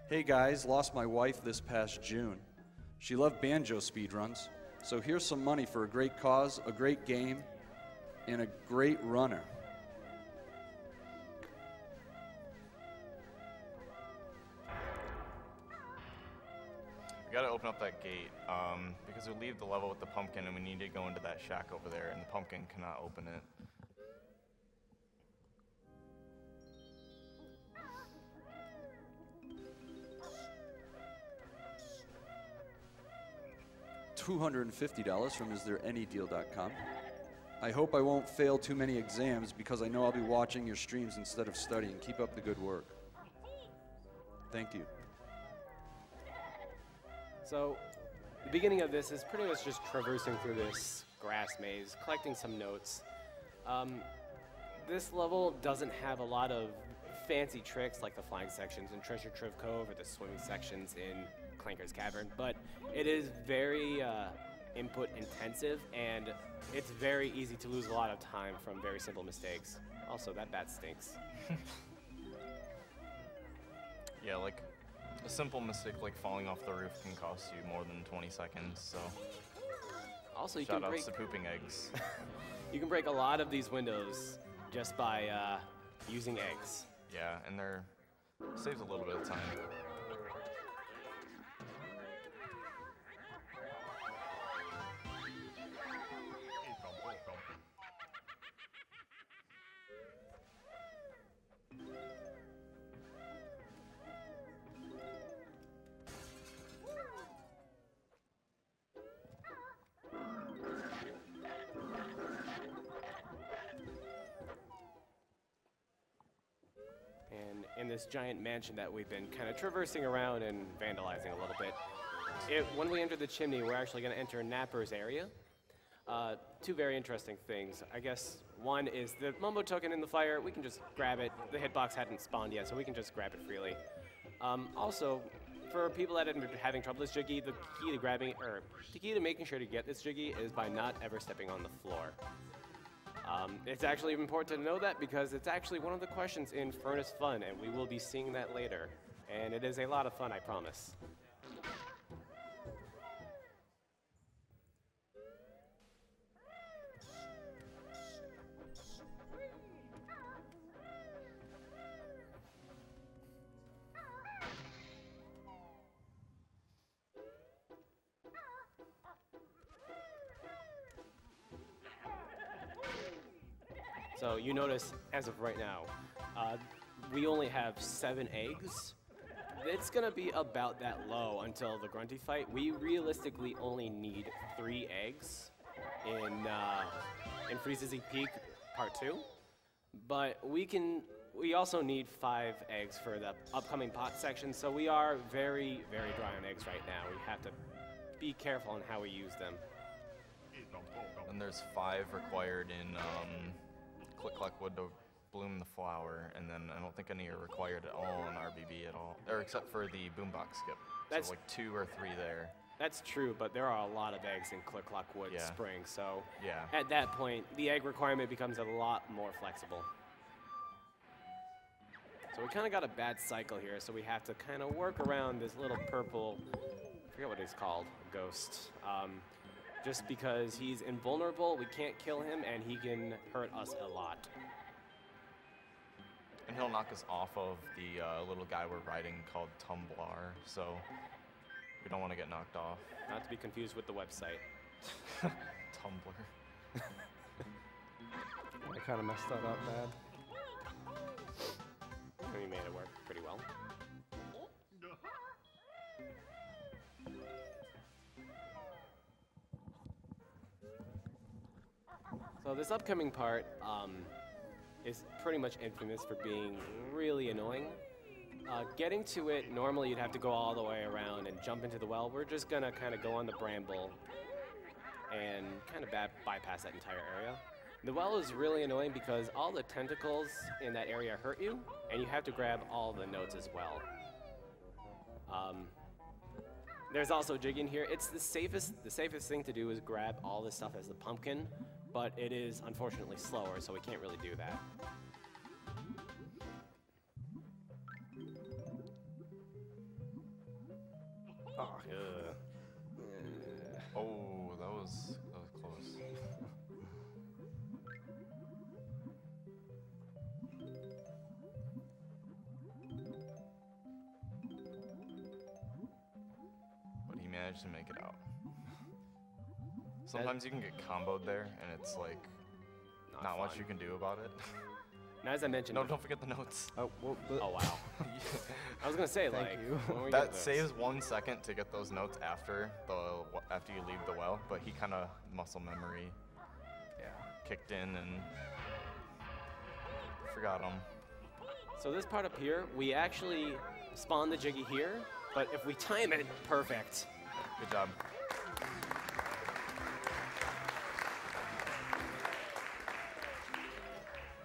Hey guys, lost my wife this past June. She loved banjo speedruns, so here's some money for a great cause, a great game, and a great runner. We gotta open up that gate because we leave the level with the pumpkin and we need to go into that shack over there, and the pumpkin cannot open it. $250 from istthereanydeal.com. I hope I won't fail too many exams because I know I'll be watching your streams instead of studying. Keep up the good work. Thank you. So the beginning of this is pretty much just traversing through this grass maze, collecting some notes. This level doesn't have a lot of fancy tricks like the flying sections in Treasure Trove Cove or the swimming sections in Clanker's Cavern, but it is very input intensive, and it's very easy to lose a lot of time from very simple mistakes. Also, that bat stinks. Yeah, like a simple mistake like falling off the roof can cost you more than 20 seconds, so Also, you shout can outs break to pooping eggs. you can break a lot of these windows just by using eggs. Yeah, and they're saves a little bit of time. And in this giant mansion that we've been kind of traversing around and vandalizing a little bit, when we enter the chimney, we're actually going to enter Napper's area. Two very interesting things. I guess one is the Mumbo token in the fire. We can just grab it. The hitbox hadn't spawned yet, so we can just grab it freely. Also, for people that have been having trouble with this Jiggy, the key to making sure to get this Jiggy is by not ever stepping on the floor. It's actually important to know that because it's actually one of the questions in Furnace Fun, and we will be seeing that later. And it is a lot of fun, I promise. So you notice, as of right now, we only have 7 eggs. It's gonna be about that low until the Grunty fight. We realistically only need 3 eggs in Freeze's Peak Part 2, but we also need 5 eggs for the upcoming pot section. So we are very, very dry on eggs right now. We have to be careful on how we use them. And there's 5 required in Click Clack Wood to bloom the flower, and then I don't think any are required at all in RBB at all, or except for the boombox skip. That's so like 2 or 3 there. That's true, but there are a lot of eggs in Click Clack Wood Spring, so yeah. At that point, the egg requirement becomes a lot more flexible. So we kind of got a bad cycle here, so we have to kind of work around this little purple, I forget what he's called, ghost. Just because he's invulnerable, we can't kill him, and he can hurt us a lot. And he'll knock us off of the little guy we're riding called Tumblar, so we don't want to get knocked off. Not to be confused with the website. Tumblr. I kind of messed that up bad. We made it work pretty well. So this upcoming part is pretty much infamous for being really annoying. Getting to it, normally you'd have to go all the way around and jump into the well. We're just gonna kind of go on the bramble and kind of bypass that entire area. The well is really annoying because all the tentacles in that area hurt you, and you have to grab all the notes as well. There's also jigging here. It's the safest thing to do is grab all this stuff as the pumpkin, but it is unfortunately slower, so we can't really do that. Oh, Oh, that was close. But he managed to make it out. Sometimes you can get comboed there, and it's like not much you can do about it. Now, as I mentioned, No, don't forget the notes. oh, well, oh wow. I was gonna say, Thank like, you. when we get That those- saves 1 second to get those notes after you leave the well, but he kind of muscle memory kicked in and forgot them. So this part up here, we actually spawn the Jiggy here, but if we time it perfect. Good job.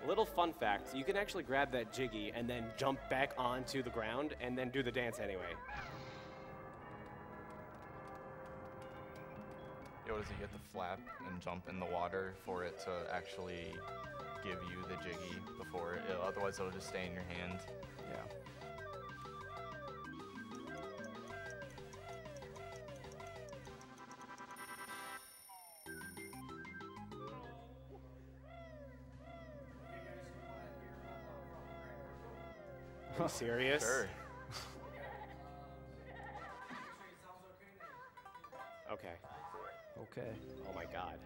Little fun fact, you can actually grab that Jiggy and then jump back onto the ground and then do the dance anyway. Yo, does he get to flap and jump in the water for it to actually give you the Jiggy before it? Otherwise, it'll just stay in your hand. yeah. Are you serious? Sure. Okay. Okay. Oh my god.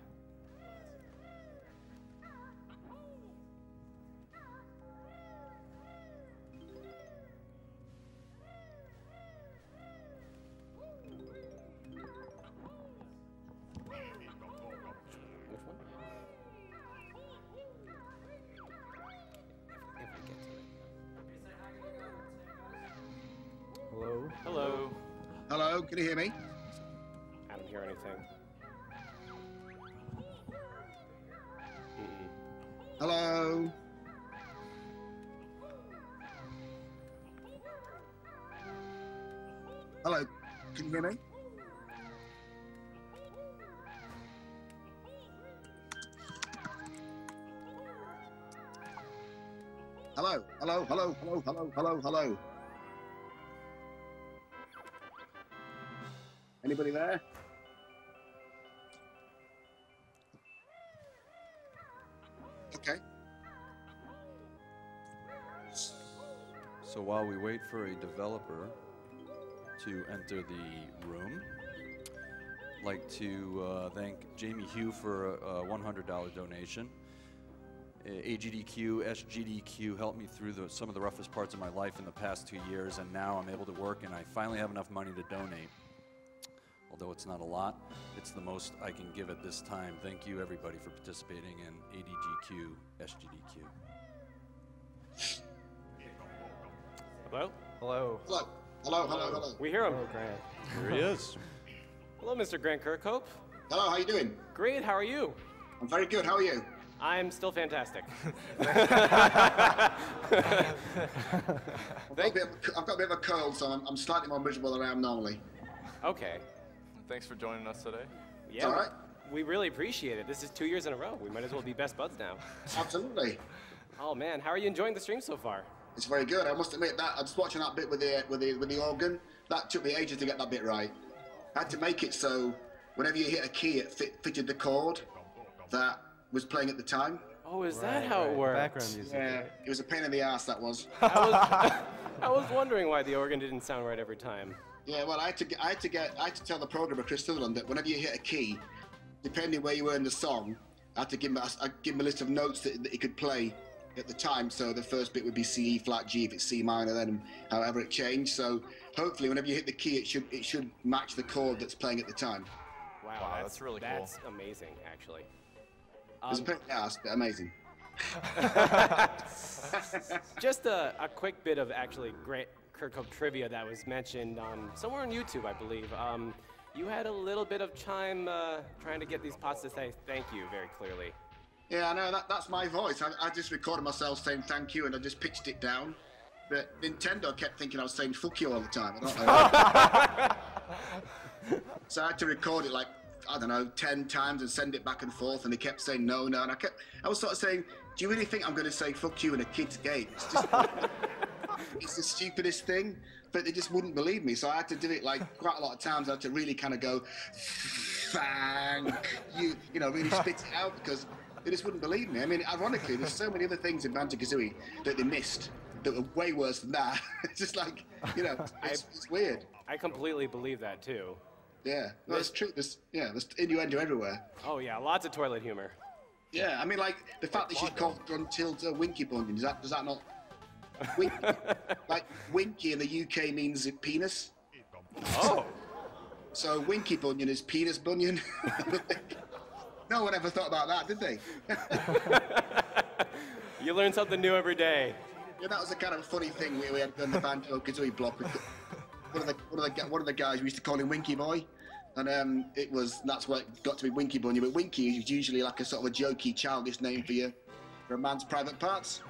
Which one? If we get to it. Hello? Hello. Hello, can you hear me? I don't hear anything. Hello? Hello, can you hear me? Hello, hello, hello, hello, hello, hello, hello. Anybody there? Okay. So while we wait for a developer to enter the room, I'd like to thank Jamie Hugh for a $100 donation. AGDQ, SGDQ helped me through some of the roughest parts of my life in the past 2 years, and now I'm able to work and I finally have enough money to donate. Although it's not a lot, it's the most I can give at this time. Thank you everybody for participating in AGDQ, SGDQ. Hello? Hello. Hello. Hello, hello, hello. We hear him. Hello, Grant. Here he is. Hello, Mr. Grant Kirkhope. Hello, how you doing? Great, how are you? I'm very good, how are you? I'm still fantastic. I've got a bit of a cold, so I'm slightly more miserable than I am normally. Okay. Thanks for joining us today. Yeah, all right. we really appreciate it. This is 2 years in a row. We might as well be best buds now. Absolutely. Oh man, how are you enjoying the stream so far? It's very good. I must admit that I was watching that bit with the organ. That took me ages to get that bit right. I had to make it so whenever you hit a key, it fitted the chord that was playing at the time. Oh, is that how it works? Background music. Yeah, it was a pain in the ass, that was. I was wondering why the organ didn't sound right every time. Yeah, well, I had to tell the programmer Chris Sutherland that whenever you hit a key, depending where you were in the song, I had to give him a list of notes that he could play at the time. So the first bit would be C, E flat, G if it's C minor, then however it changed. So hopefully, whenever you hit the key, it should match the chord that's playing at the time. Wow, that's really cool. That's amazing, actually. It was a pain in the ass, but amazing. Just a quick bit of actually great Kirkhope trivia that was mentioned somewhere on YouTube, I believe. You had a little bit of chime trying to get these pots to say thank you very clearly. Yeah, I know, that's my voice. I just recorded myself saying thank you and I just pitched it down. But Nintendo kept thinking I was saying fuck you all the time. I don't know. So I had to record it like, I don't know, 10 times and send it back and forth, and they kept saying no, no, and I was sort of saying, do you really think I'm going to say fuck you in a kid's game? It's just, it's the stupidest thing, but they just wouldn't believe me, so I had to do it like quite a lot of times. I had to really kind of go, thank you, really spit it out, because they just wouldn't believe me. I mean, ironically, there's so many other things in Banjo-Kazooie that they missed that were way worse than that. It's just like, it's weird. I completely believe that too. Yeah, no, it's true. There's innuendo everywhere. Oh yeah, lots of toilet humor. Yeah, I mean, like the fact that she's called Gruntilda Winky Bunyan. Does that not? Winky, like Winky in the UK means penis. Oh. So Winky Bunyan is penis bunyan. No one ever thought about that, did they? You learn something new every day. Yeah, that was a kind of a funny thing we had on the Banjo-Kazooie block. One of the guys, we used to call him Winky Boy, and that's why it got to be Winky Bunyan. But Winky is usually like a sort of a jokey, childish name for a man's private parts.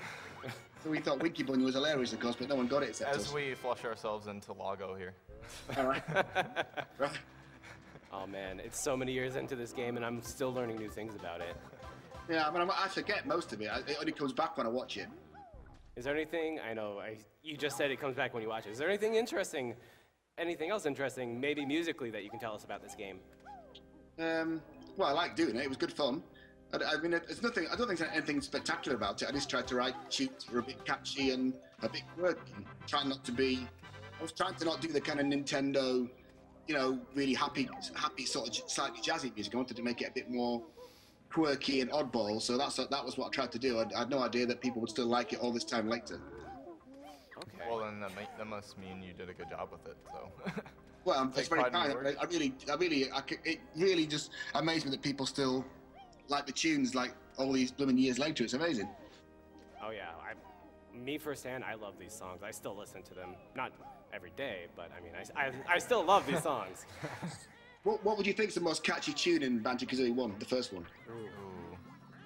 So we thought Winky Bunyan was hilarious, of course, but no one got it except us. As we flush ourselves into Lago here. All right. Right. Oh man, it's so many years into this game and I'm still learning new things about it. Yeah, I mean, I forget most of it. It only comes back when I watch it. Is there anything, you just said it comes back when you watch it. Is there anything else interesting, maybe musically, that you can tell us about this game? Well, I like doing it. It was good fun. I mean, it's nothing. I don't think there's anything spectacular about it. I just tried to write tunes that were a bit catchy and a bit quirky. I was trying to not do the kind of Nintendo, really happy sort of slightly jazzy music. I wanted to make it a bit more quirky and oddball. So that was what I tried to do. I had no idea that people would still like it all this time later. Okay. Well, then that must mean you did a good job with it. So. Well, it's very pride in kind. your work. It really just amazed me that people still like the tunes like all these blooming years later. It's amazing. Oh yeah, me firsthand, I love these songs. I still listen to them, not every day, but I mean, I still love these songs. What would you think is the most catchy tune in Banjo-Kazooie 1, the first one? Ooh.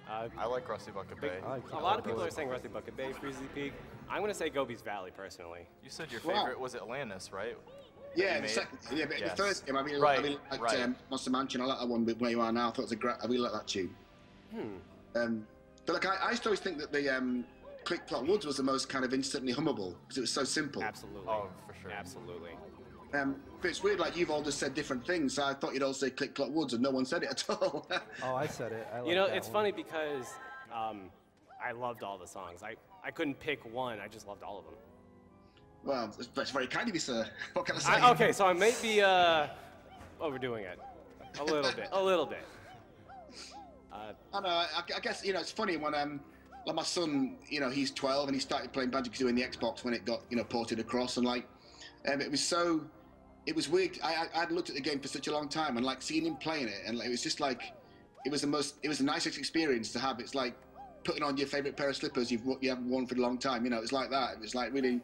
I like Rusty Bucket Bay. A lot of people are saying Rusty Bucket Bay, Freezy Peak. I'm going to say Gobi's Valley, personally. You said your favorite was Atlantis, right? Yeah, the second. Yeah, but Yes. the first game, I really Right. liked Monster Mansion. I like that one with Where You Are Now. I thought it was a great. I really like that tune. But like, I used to always think that the Click Plot Woods was the most kind of instantly hummable because it was so simple. Absolutely. Oh, for sure. Absolutely. But it's weird, like you've all just said different things. So I thought you'd all say Click Clock Woods, and no one said it at all. Oh, I said it. I like You know, that it's one. funny because I loved all the songs. I couldn't pick one. I just loved all of them. Well, that's very kind of you, sir. What can I say? Okay, so I may be overdoing it a little bit. A little bit. I know. I guess you know it's funny when like my son, you know, he's 12 and he started playing Banjo-Kazooie in the Xbox when it got ported across, and like it was weird. I'd looked at the game for such a long time, and like seeing him playing it, and it was just like it was the nicest experience to have. It's like putting on your favorite pair of slippers you haven't worn for a long time. You know, it's like that. It was like really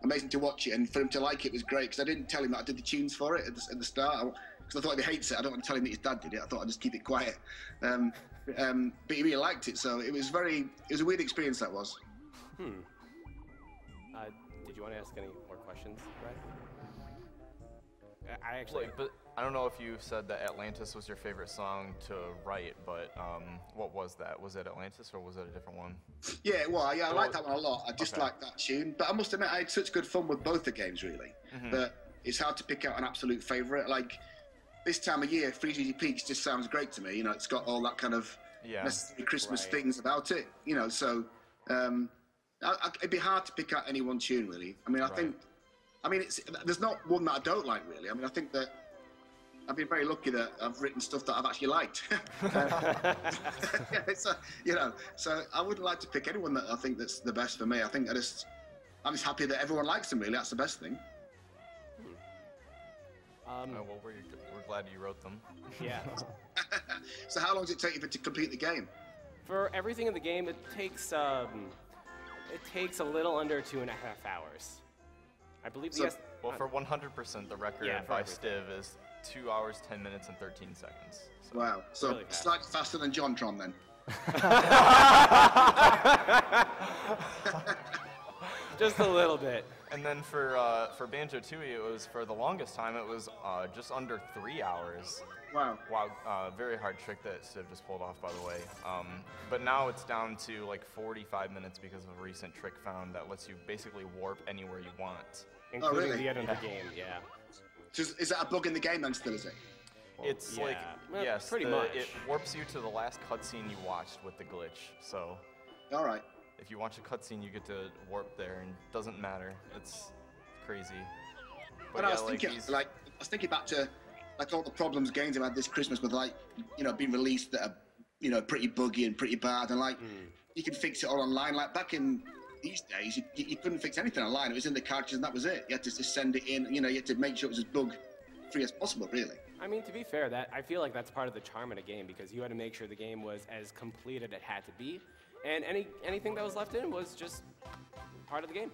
amazing to watch it, and for him to like it was great because I didn't tell him that I did the tunes for it at the start because I thought if he hates it, I don't want to tell him that his dad did it. I thought I'd just keep it quiet. But he really liked it, so it was a weird experience that was. Did you want to ask any more questions, Brad? I actually. But I don't know if you said that Atlantis was your favorite song to write, but what was that? Was it Atlantis or was it a different one? Yeah, well, yeah, I like that one a lot. I just like that tune. But I must admit, I had such good fun with both the games, really, that it's hard to pick out an absolute favourite. Like, this time of year, Freeze Peaks just sounds great to me. You know, it's got all that kind of necessary Christmas things about it. You know, so it'd be hard to pick out any one tune, really. I mean, there's not one that I don't like, really. I mean, I think that I've been very lucky that I've written stuff that I've actually liked. So, you know, so I wouldn't like to pick anyone that I think that's the best for me. I think I'm just happy that everyone likes them, really. That's the best thing. Well, we're glad you wrote them. Yeah. So how long does it take you to complete the game? For everything in the game, it takes a little under 2.5 hours. I believe Well, for 100%, the record by Stiv is 2 hours, 10 minutes, and 13 seconds. So. Wow. So really slightly faster than JonTron, then. Just a little bit. And then for Banjo-Tooie, it was for the longest time. It was just under 3 hours. Wow. Wow. Very hard trick that Stiv just pulled off, by the way. But now it's down to like 45 minutes because of a recent trick found that lets you basically warp anywhere you want. Including really? the end of the game, yeah. Is that a bug in the game then still, is it? It's yeah. like, Well, yes, pretty much. it warps you to the last cutscene you watched with the glitch. So All right. if you watch a cutscene, you get to warp there, and it doesn't matter. It's crazy. But I was thinking back to like all the problems games have had this Christmas with like, you know, being released that are, you know, pretty buggy and pretty bad, and like you can fix it all online. Like back in these days, you couldn't fix anything online. It was in the cartridges and that was it. You had to just send it in. You know, you had to make sure it was as bug free as possible, really. I mean, to be fair, I feel like that's part of the charm of the game because you had to make sure the game was as complete as it had to be, and anything that was left in was just part of the game.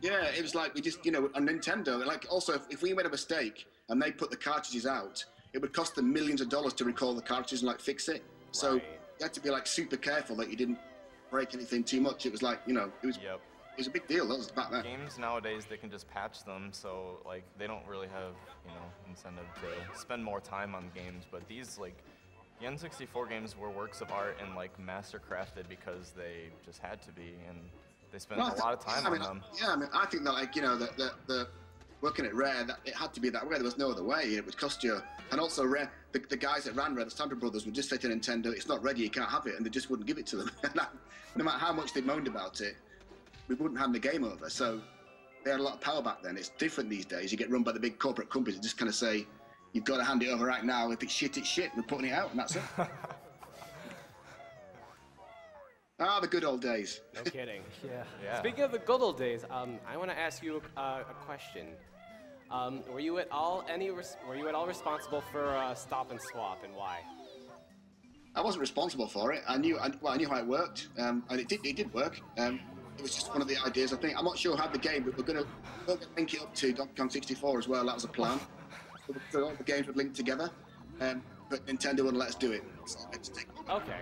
Yeah, it was like we just, you know, on Nintendo, like also if we made a mistake and they put the cartridges out, it would cost them millions of dollars to recall the cartridges and like fix it. So you had to be like super careful that you didn't break anything too much. It was like, you know, it was a big deal. That was back then. Games nowadays, they can just patch them, so like they don't really have, you know, incentive to spend more time on games. But these, like, the N64 games were works of art and like master crafted because they just had to be, and they spent a lot of time on them. Yeah, I mean, I think that, like, you know, the working at Rare, that it had to be that way. There was no other way. It would cost you. And also, Rare, the guys that ran Rare, the Stamper Brothers, would just say to Nintendo, "It's not ready. You can't have it," and they just wouldn't give it to them. No matter how much they moaned about it, we wouldn't hand the game over. So they had a lot of power back then. It's different these days. You get run by the big corporate companies that just kind of say, "You've got to hand it over right now. If it's shit, it's shit. We're putting it out, and that's it." The good old days. No kidding. Yeah. Speaking of the good old days, I want to ask you a question. Were you at all responsible for Stop and Swap, and why? I wasn't responsible for it. I knew how it worked, and it did work. It was just one of the ideas. I think I'm not sure how the game, but we're going to link it up to Donkey Kong 64 as well. That was a plan. So all the games would link together, but Nintendo wouldn't let us do it. So I had to take it. Okay.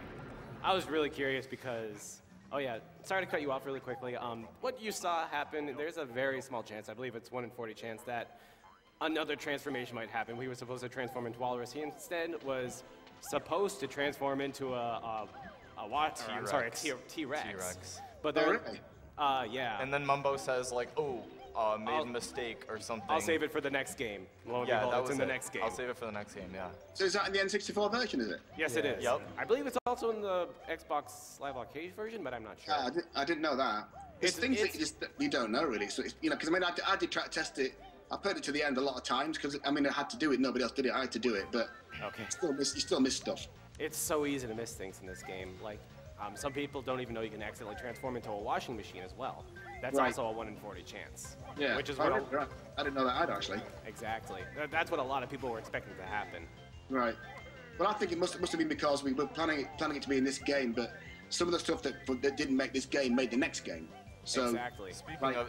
I was really curious because, oh yeah, sorry to cut you off really quickly. What you saw happen, there's a very small chance, I believe it's 1 in 40 chance that another transformation might happen. We were supposed to transform into Walrus. He instead was supposed to transform into a T-Rex. T-Rex. But Oh, there, really? yeah. And then Mumbo says like, "Oh, made a mistake or something. I'll save it for the next game. Lo and Yeah, behold, that it's was in the it. next game. I'll save it for the next game. Yeah. So is that in the N64 version, is it? Yes, it is. Yep. I believe it's also in the Xbox Live Arcade version, but I'm not sure. I didn't know that. It's things that you don't know really. So it's, because I mean, I did try to test it. I played it to the end a lot of times because I mean I had to do it. Nobody else did it. I had to do it, but Okay. you still miss stuff. It's so easy to miss things in this game. Like, some people don't even know you can accidentally transform into a washing machine as well. That's Right. also a 1 in 40 chance. Yeah, Which is I what didn't know that either actually. exactly. That's what a lot of people were expecting to happen. Right. Well, I think it must have been because we were planning it to be in this game, but some of the stuff that didn't make this game made the next game. So. Exactly.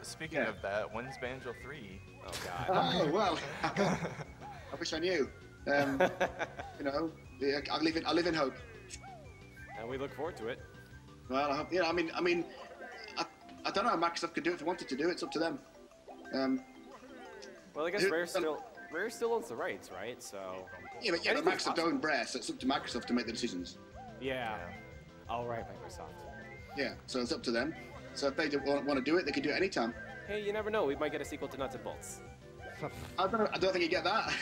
Speaking of that, when's Banjo 3? Oh God. Oh well. I wish I knew. You know, yeah, I live in hope. And we look forward to it. Well, I hope, I mean, I don't know how Microsoft could do it if they wanted to do it. It's up to them. Well, I guess Who- Rare still owns the rights, right? So. Yeah, but Anything's Microsoft own Rare, so it's up to Microsoft to make the decisions. Yeah. All right, Microsoft. Yeah, so it's up to them. So if they don't want to do it, they can do it anytime. Hey, you never know. We might get a sequel to Nuts and Bolts. I don't think you get that.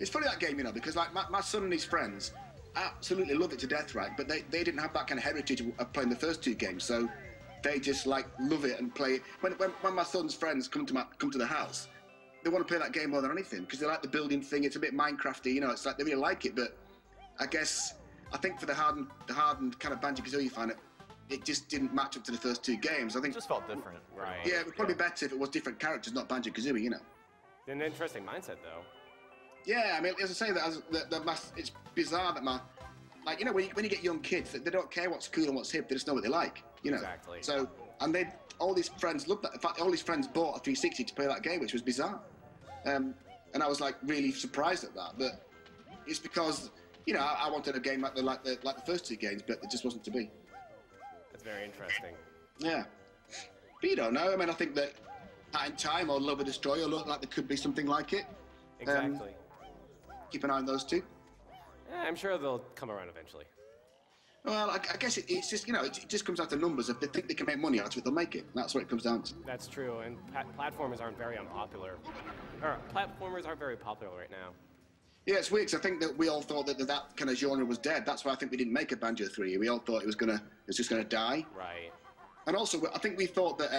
It's funny that game, because like my son and his friends absolutely love it to death, right? But they didn't have that kind of heritage of playing the first two games, so they just like love it and play it. When my son's friends come to the house, they want to play that game more than anything because they like the building thing. It's a bit Minecrafty, It's like they really like it, but I think for the hardened kind of Banjo-Kazooie fan, it just didn't match up to the first two games. I think It just felt different. Right. Yeah, it would probably be better if it was different characters, not Banjo-Kazooie, An interesting mindset, though. Yeah, I mean, as I say, it's bizarre that when you get young kids, they don't care what's cool and what's hip, they just know what they like, Exactly. So, and all these friends loved that. In fact, all his friends bought a 360 to play that game, which was bizarre. And I was like really surprised at that, but it's because, I wanted a game like the first two games, but it just wasn't to be. That's very interesting. Yeah. But you don't know. I mean, I think that Hat in Time or Love or Destroy will look like there could be something like it. Exactly. Keep an eye on those two. Yeah, I'm sure they'll come around eventually. Well, I guess it's just, it just comes down to numbers. If they think they can make money out of it, they'll make it. That's what it comes down to. That's true, and platformers aren't very unpopular. Or, platformers aren't very popular right now. Yeah, it's weird 'cause I think that we all thought that kind of genre was dead. That's why I think we didn't make a Banjo 3. We all thought it was just gonna die. Right. And also, I think we thought that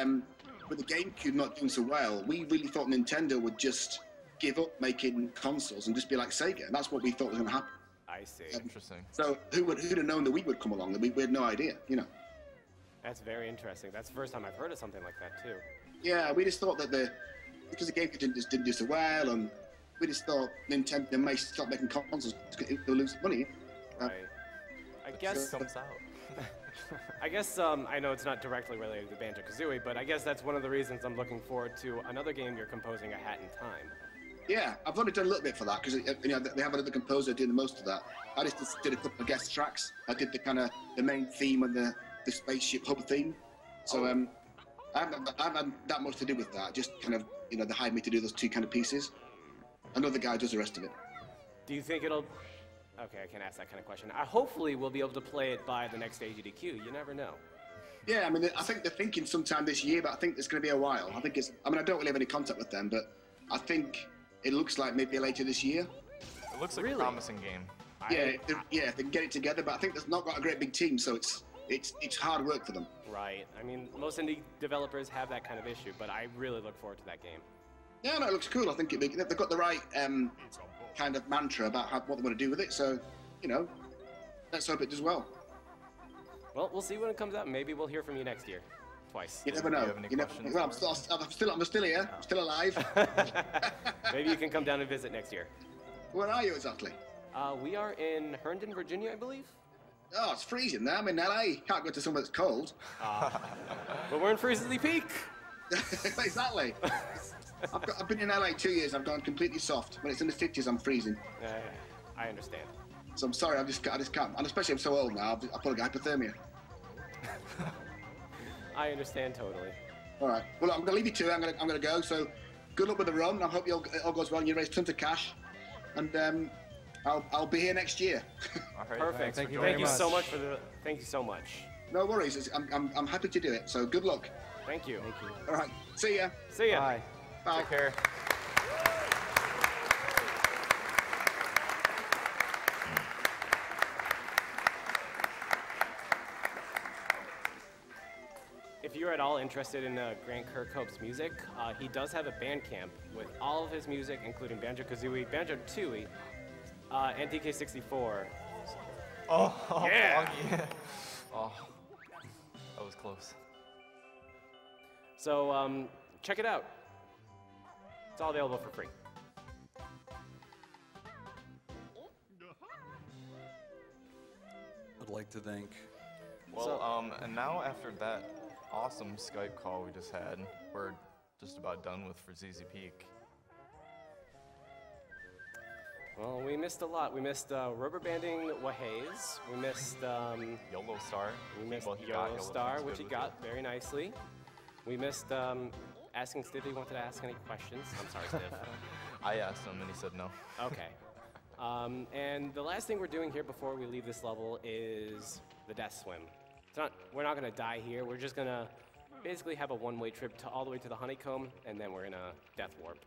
with the GameCube not doing so well, we really thought Nintendo would just give up making consoles and just be like Sega. And that's what we thought was gonna happen. I see. Interesting. So who'd have known that we would come along? That we had no idea, That's very interesting. That's the first time I've heard of something like that, too. Yeah, we just thought that because the GameCube didn't do so well, and we just thought Nintendo may stop making consoles because they'll lose money. Right. I guess... Comes out. I guess, I know it's not directly related to Banjo-Kazooie, but I guess that's one of the reasons I'm looking forward to another game you're composing, A Hat in Time. Yeah, I've only done a little bit for that because they have another composer doing the most of that. I just did a couple of guest tracks. I did the main theme and the spaceship hub theme. So I haven't had that much to do with that. Just kind of they hired me to do those two kind of pieces. Another guy does the rest of it. Do you think it'll... Okay, I can't ask that kind of question. Hopefully we'll be able to play it by the next AGDQ. You never know. Yeah, I mean, I think they're thinking sometime this year, but I think it's going to be a while. I don't really have any contact with them, but I think it looks like maybe later this year. It looks like Really? a promising game. If they can get it together, but I think they've not got a great big team, so it's hard work for them. Right. I mean, most indie developers have that kind of issue, but I really look forward to that game. Yeah, no, it looks cool. I think they've got the right kind of mantra about what they want to do with it. So, let's hope it does well. Well, we'll see when it comes out. Maybe we'll hear from you next year. Twice. You never know. Do you have any questions Well, for I'm still here. I'm still alive. Maybe you can come down and visit next year. Where are you exactly? We are in Herndon, Virginia, I believe. Oh, it's freezing there. I'm in LA. Can't go to somewhere that's cold. But we're in Frizzly Peak. Exactly. I've been in LA 2 years. I've gone completely soft. When it's in the 50s, I'm freezing. I understand. So I'm sorry. I just can't. And especially I'm so old now. I've probably got hypothermia. I understand totally. All right. Well, I'm gonna leave you to it. I'm gonna go. So good luck with the run. I hope it all goes well and you raise tons of cash. And I'll be here next year. All right, Perfect. thanks for Thank you joining very Thank you us. so much for the. Thank you so much. No worries. I'm happy to do it. So good luck. Thank you. Thank you. All right. See ya. See ya. Bye. Bye. Take care. If you're at all interested in Grant Kirkhope's music, he does have a Bandcamp with all of his music, including Banjo-Kazooie, Banjo-Tooie, and DK64. Oh, Yeah. Foggy. Oh, that was close. So check it out. It's all available for free. I'd like to thank. Well, and now after that awesome Skype call we just had, we're just about done with for ZZ Peak. Well, we missed a lot. We missed rubber banding Wahays. We missed YOLO Star. we missed Well, he got YOLO YOLO Star, Thanks which he Good got very nicely. We missed asking Steve if he wanted to ask any questions. I'm sorry, Steve. I asked him and he said no. Okay. And the last thing we're doing here before we leave this level is the Death Swim. We're not going to die here. We're just going to basically have a one-way trip all the way to the Honeycomb, and then we're going to Death Warp.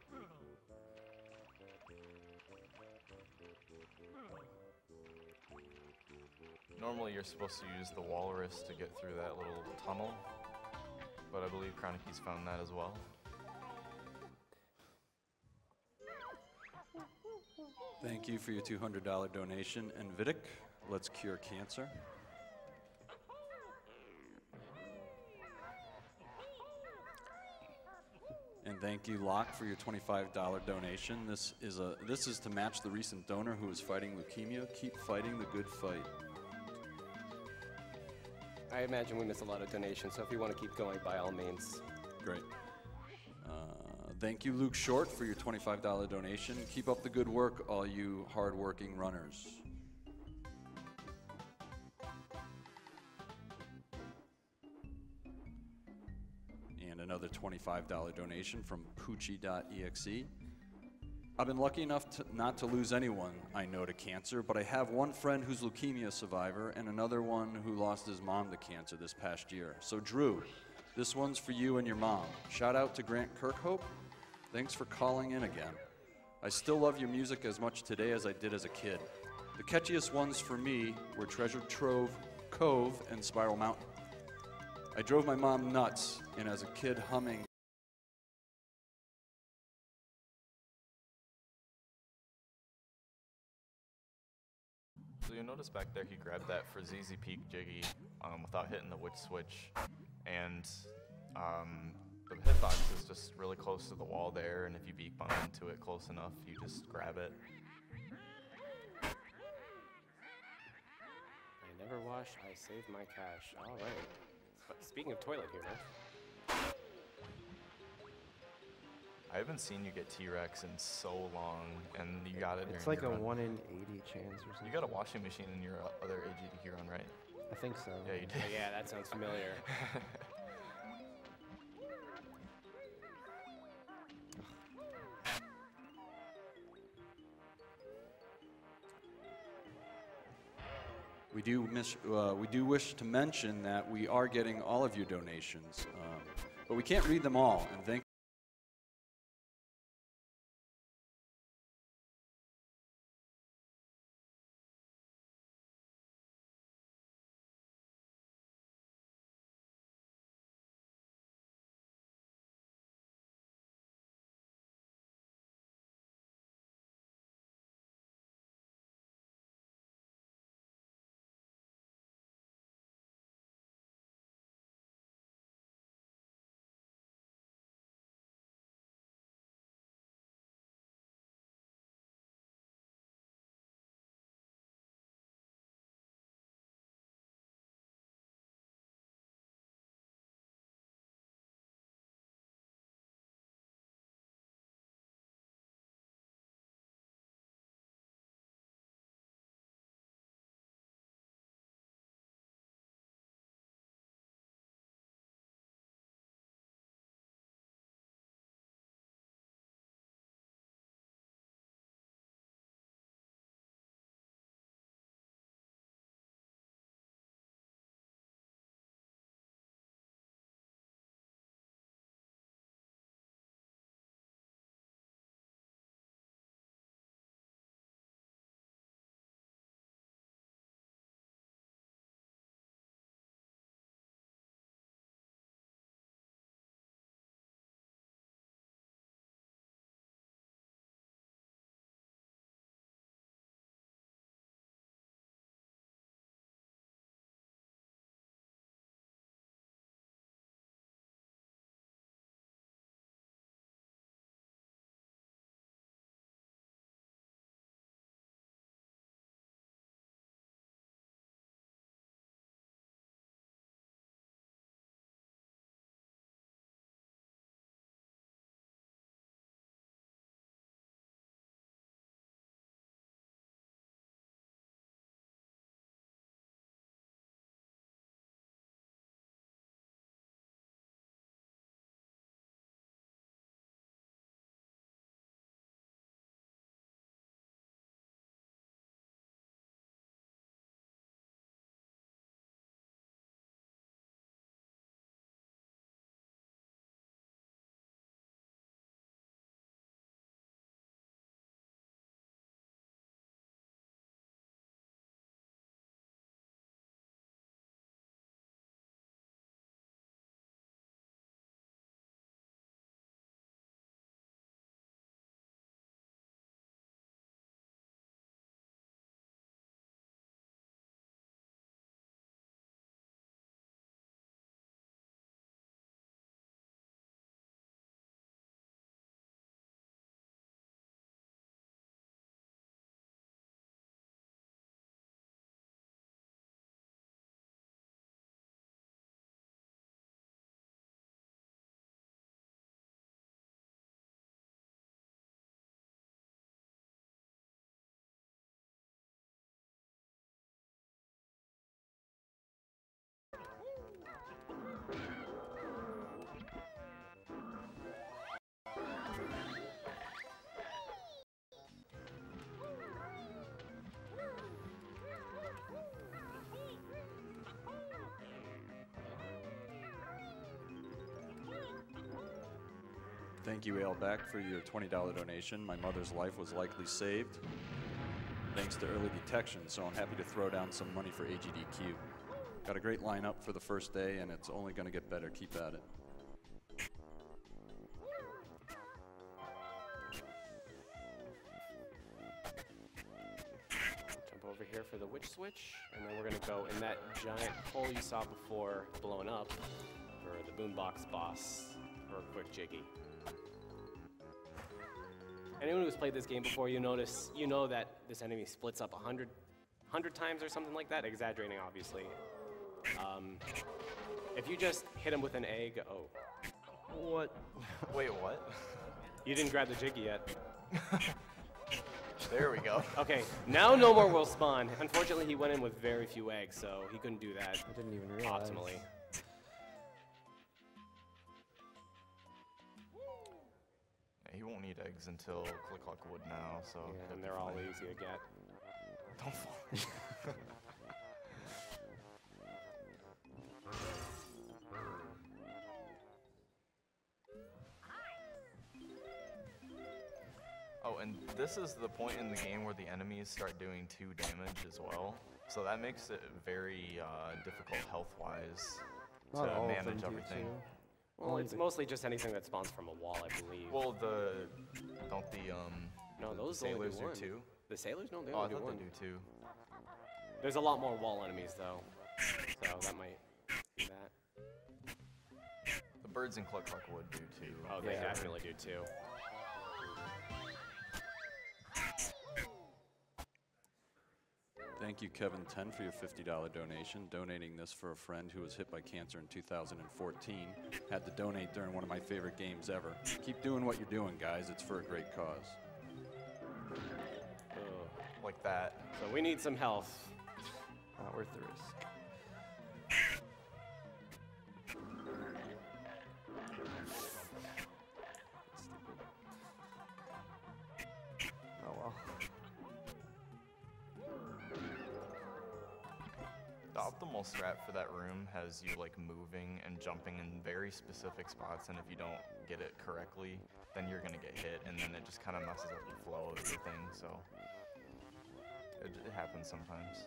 Normally you're supposed to use the walrus to get through that little tunnel, but I believe Chroniky's found that as well. Thank you for your $200 donation. And Vidic, let's cure cancer. And thank you, Locke, for your $25 donation. This is to match the recent donor who is fighting leukemia. Keep fighting the good fight. I imagine we missed a lot of donations, so if you want to keep going, by all means. Great. Thank you, Luke Short, for your $25 donation. Keep up the good work, all you hard-working runners. And another $25 donation from Poochie.exe. I've been lucky enough not to lose anyone I know to cancer, but I have one friend who's leukemia survivor and another one who lost his mom to cancer this past year. So Drew, this one's for you and your mom. Shout out to Grant Kirkhope. Thanks for calling in again. I still love your music as much today as I did as a kid. The catchiest ones for me were Treasure Trove, Cove, and Spiral Mountain. I drove my mom nuts, and as a kid humming So you'll notice back there he grabbed that for ZZ Peak Jiggy without hitting the witch switch, and the hitbox is just really close to the wall there, and if you beak bump into it close enough, you just grab it. I never wash, I save my cash. All right. But speaking of toilet humor, I haven't seen you get T-Rex in so long, and you got it It's during like a your run. 1 in 80 chance or something. You got a washing machine in your other AGDQ run, right? I think so. Yeah, you did. oh, yeah, that sounds familiar. We do wish to mention that we are getting all of your donations, but we can't read them all. And thank Thank you, Aleback, for your $20 donation. My mother's life was likely saved thanks to early detection, so I'm happy to throw down some money for AGDQ. Got a great lineup for the first day, and it's only going to get better. Keep at it. Jump over here for the witch switch, and then we're going to go in that giant hole you saw before blowing up for the boombox boss for a quick jiggy. Anyone who's played this game before, you know that this enemy splits up 100 times or something like that, exaggerating obviously. If you just hit him with an egg, oh. What? Wait, what? You didn't grab the jiggy yet. There we go. Okay, now no more will spawn. Unfortunately, he went in with very few eggs, so he couldn't do that I didn't even realize. optimally. He won't need eggs until Click Clock Wood now, so. Yeah, and they're all easy to get. Don't fall. Oh, and this is the point in the game where the enemies start doing 2 damage as well. So that makes it very difficult health-wise to Not all of them manage do everything. too. Well, Only it's the- mostly just anything that spawns from a wall, I believe. Well, don't the no, those only sailors do do one. 2? The sailors? No, they Oh, I only do thought one. they do 2. There's a lot more wall enemies, though, so that might be that. The birds in Click Clock Wood do 2. Oh, they Yeah. definitely do too. Thank you, Kevin10, for your $50 donation. Donating this for a friend who was hit by cancer in 2014. Had to donate during one of my favorite games ever. Keep doing what you're doing, guys. It's for a great cause. Ugh. Like that. So we need some health. Not worth the risk. Oh well. The optimal strat for that room has you like moving and jumping in very specific spots, and if you don't get it correctly, then you're gonna get hit, and then it just kind of messes up the flow of everything, so it happens sometimes.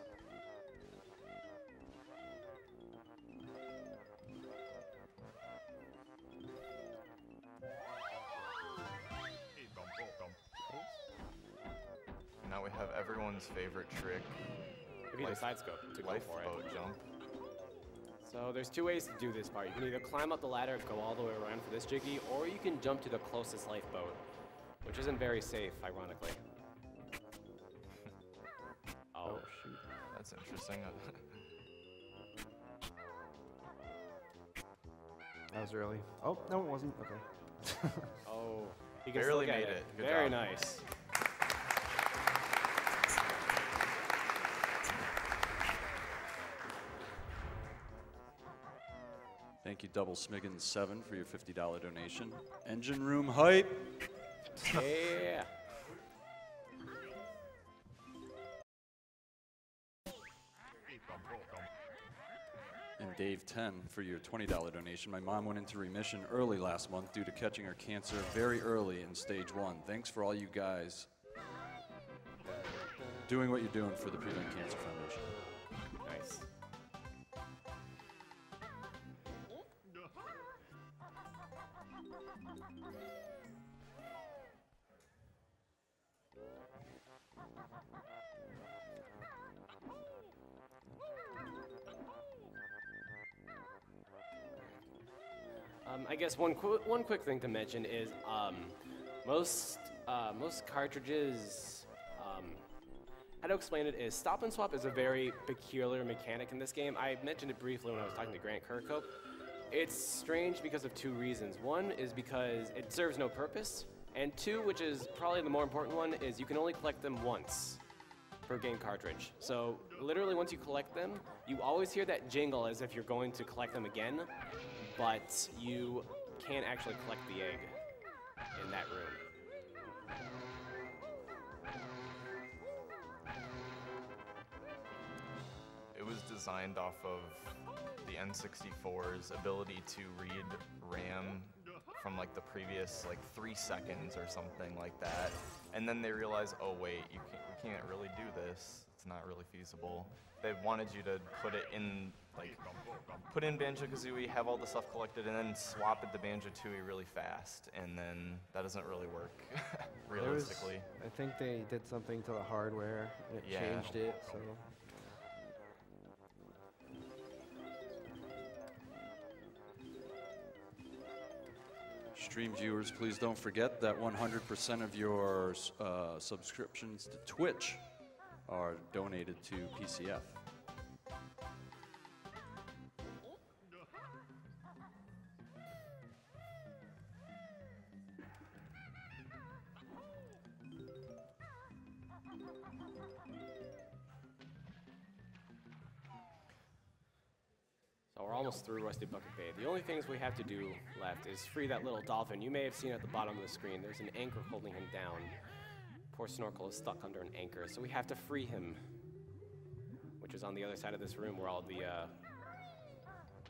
Now we have everyone's favorite trick, If he decides to go for it. lifeboat jump. So there's 2 ways to do this part. You can either climb up the ladder and go all the way around for this jiggy, or you can jump to the closest lifeboat, which isn't very safe, ironically. Oh, Shoot. That's interesting. That was early. Oh, no, it wasn't. Okay. oh, you can Barely still get made it. Good Very job. nice. Thank you, Double Smiggins7, for your $50 donation. Engine room hype. Yeah. And Dave10 for your $20 donation. My mom went into remission early last month due to catching her cancer very early in stage 1. Thanks for all you guys doing what you're doing for the Prevent Cancer Foundation. Nice. I guess one quick thing to mention is most cartridges. How to explain it is stop and swap is a very peculiar mechanic in this game. I mentioned it briefly when I was talking to Grant Kirkhope. It's strange because of 2 reasons. One is because it serves no purpose, and 2, which is probably the more important one, is you can only collect them once per game cartridge. So literally once you collect them, you always hear that jingle as if you're going to collect them again, but you can't actually collect the egg in that room. It was designed off of the N64's ability to read RAM from like the previous like 3 seconds or something like that, and then they realize, oh wait, we can't really do this. It's not really feasible. They wanted you to put it in, like, put in Banjo-Kazooie, have all the stuff collected, and then swap it to Banjo-Tooie really fast, and then that doesn't really work, realistically. I think they did something to the hardware, and it changed it, so. Stream viewers, please don't forget that 100% of your subscriptions to Twitch are donated to PCF. So we're almost through Rusty Bucket Bay. The only things we have to do left is free that little dolphin. You may have seen at the bottom of the screen, there's an anchor holding him down. Poor Snorkel is stuck under an anchor, so we have to free him, which is on the other side of this room where all the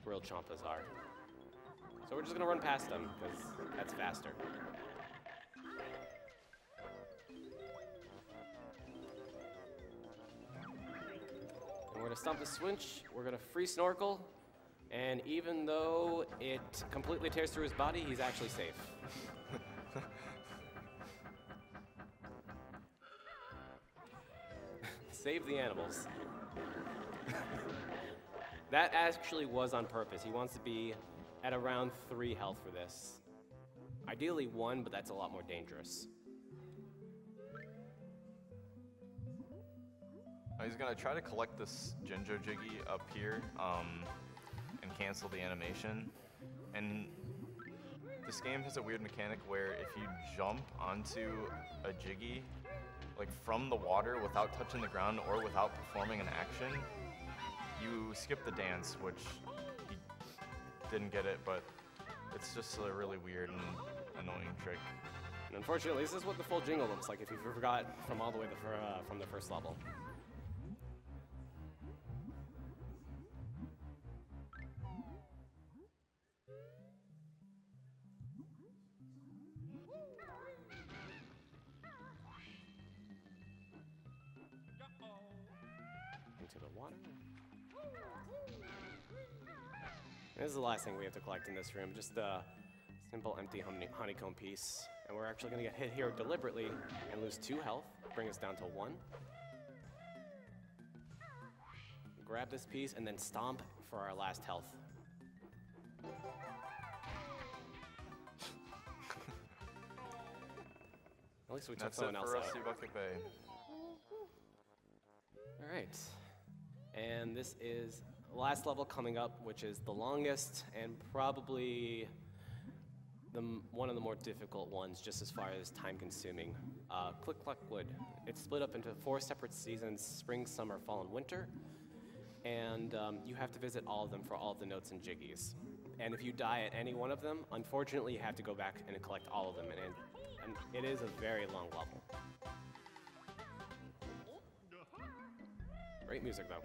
grilled champas are. So we're just gonna run past them, because that's faster. And we're gonna stomp the switch, we're gonna free Snorkel, and even though it completely tears through his body, he's actually safe. Save the animals. That actually was on purpose. He wants to be at around 3 health for this. Ideally 1, but that's a lot more dangerous. He's gonna try to collect this Jinjo Jiggy up here and cancel the animation. And this game has a weird mechanic where if you jump onto a Jiggy, like from the water without touching the ground or without performing an action, you skip the dance, which he didn't get it, but it's just a really weird and annoying trick. And unfortunately, this is what the full jingle looks like if you forgot from all the way from the first level. Into the water. This is the last thing we have to collect in this room, just a simple empty honeycomb piece. And we're actually gonna get hit here deliberately and lose 2 health, bring us down to 1. Grab this piece and then stomp for our last health. At least we took someone else out. That's it for Rusty Bucket Bay. All right, and this is the last level coming up, which is the longest and probably one of the more difficult ones, just as far as time-consuming. Click Cluck Wood. It's split up into 4 separate seasons: spring, summer, fall, and winter. And you have to visit all of them for all of the notes and jiggies. And if you die at any one of them, unfortunately, you have to go back and collect all of them. And it is a very long level. Great music, though.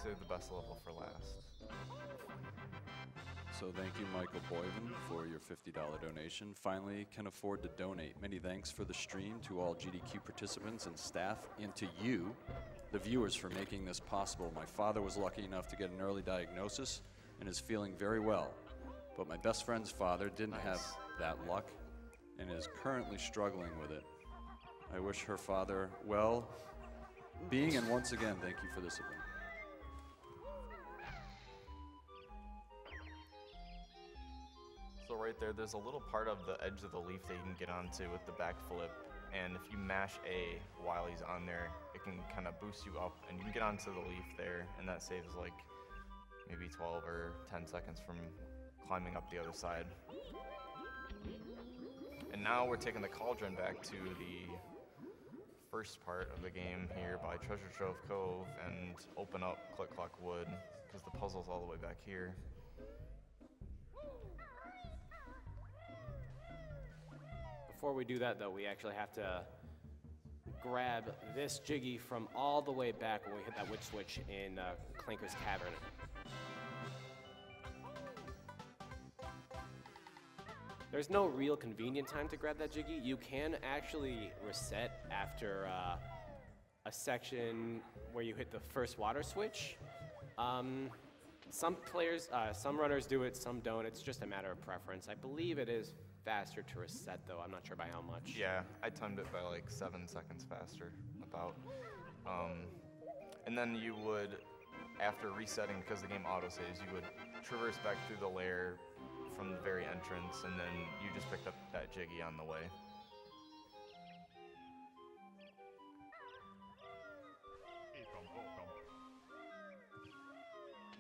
Save the best level for last. So thank you, Michael Boyven, for your $50 donation. Finally can afford to donate. Many thanks for the stream to all GDQ participants and staff, and to you, the viewers, for making this possible. My father was lucky enough to get an early diagnosis and is feeling very well. But my best friend's father didn't have that luck and is currently struggling with it. I wish her father well-being, and once again, thank you for this event. So right there's a little part of the edge of the leaf that you can get onto with the backflip, and if you mash A while he's on there, it can kind of boost you up, and you can get onto the leaf there, and that saves like maybe 12 or 10 seconds from climbing up the other side. And now we're taking the cauldron back to the first part of the game here by Treasure Trove Cove and open up Click Clock Wood, because the puzzle's all the way back here. Before we do that, though, we actually have to grab this Jiggy from all the way back when we hit that witch switch in Clanker's Cavern. There's no real convenient time to grab that Jiggy. You can actually reset after a section where you hit the first water switch. Some players, some runners do it, some don't. It's just a matter of preference. I believe it is faster to reset, though. I'm not sure by how much. Yeah, I timed it by like 7 seconds faster, about. And then you would, after resetting, because the game auto-saves, you would traverse back through the layer from the very entrance, and then you just picked up that Jiggy on the way.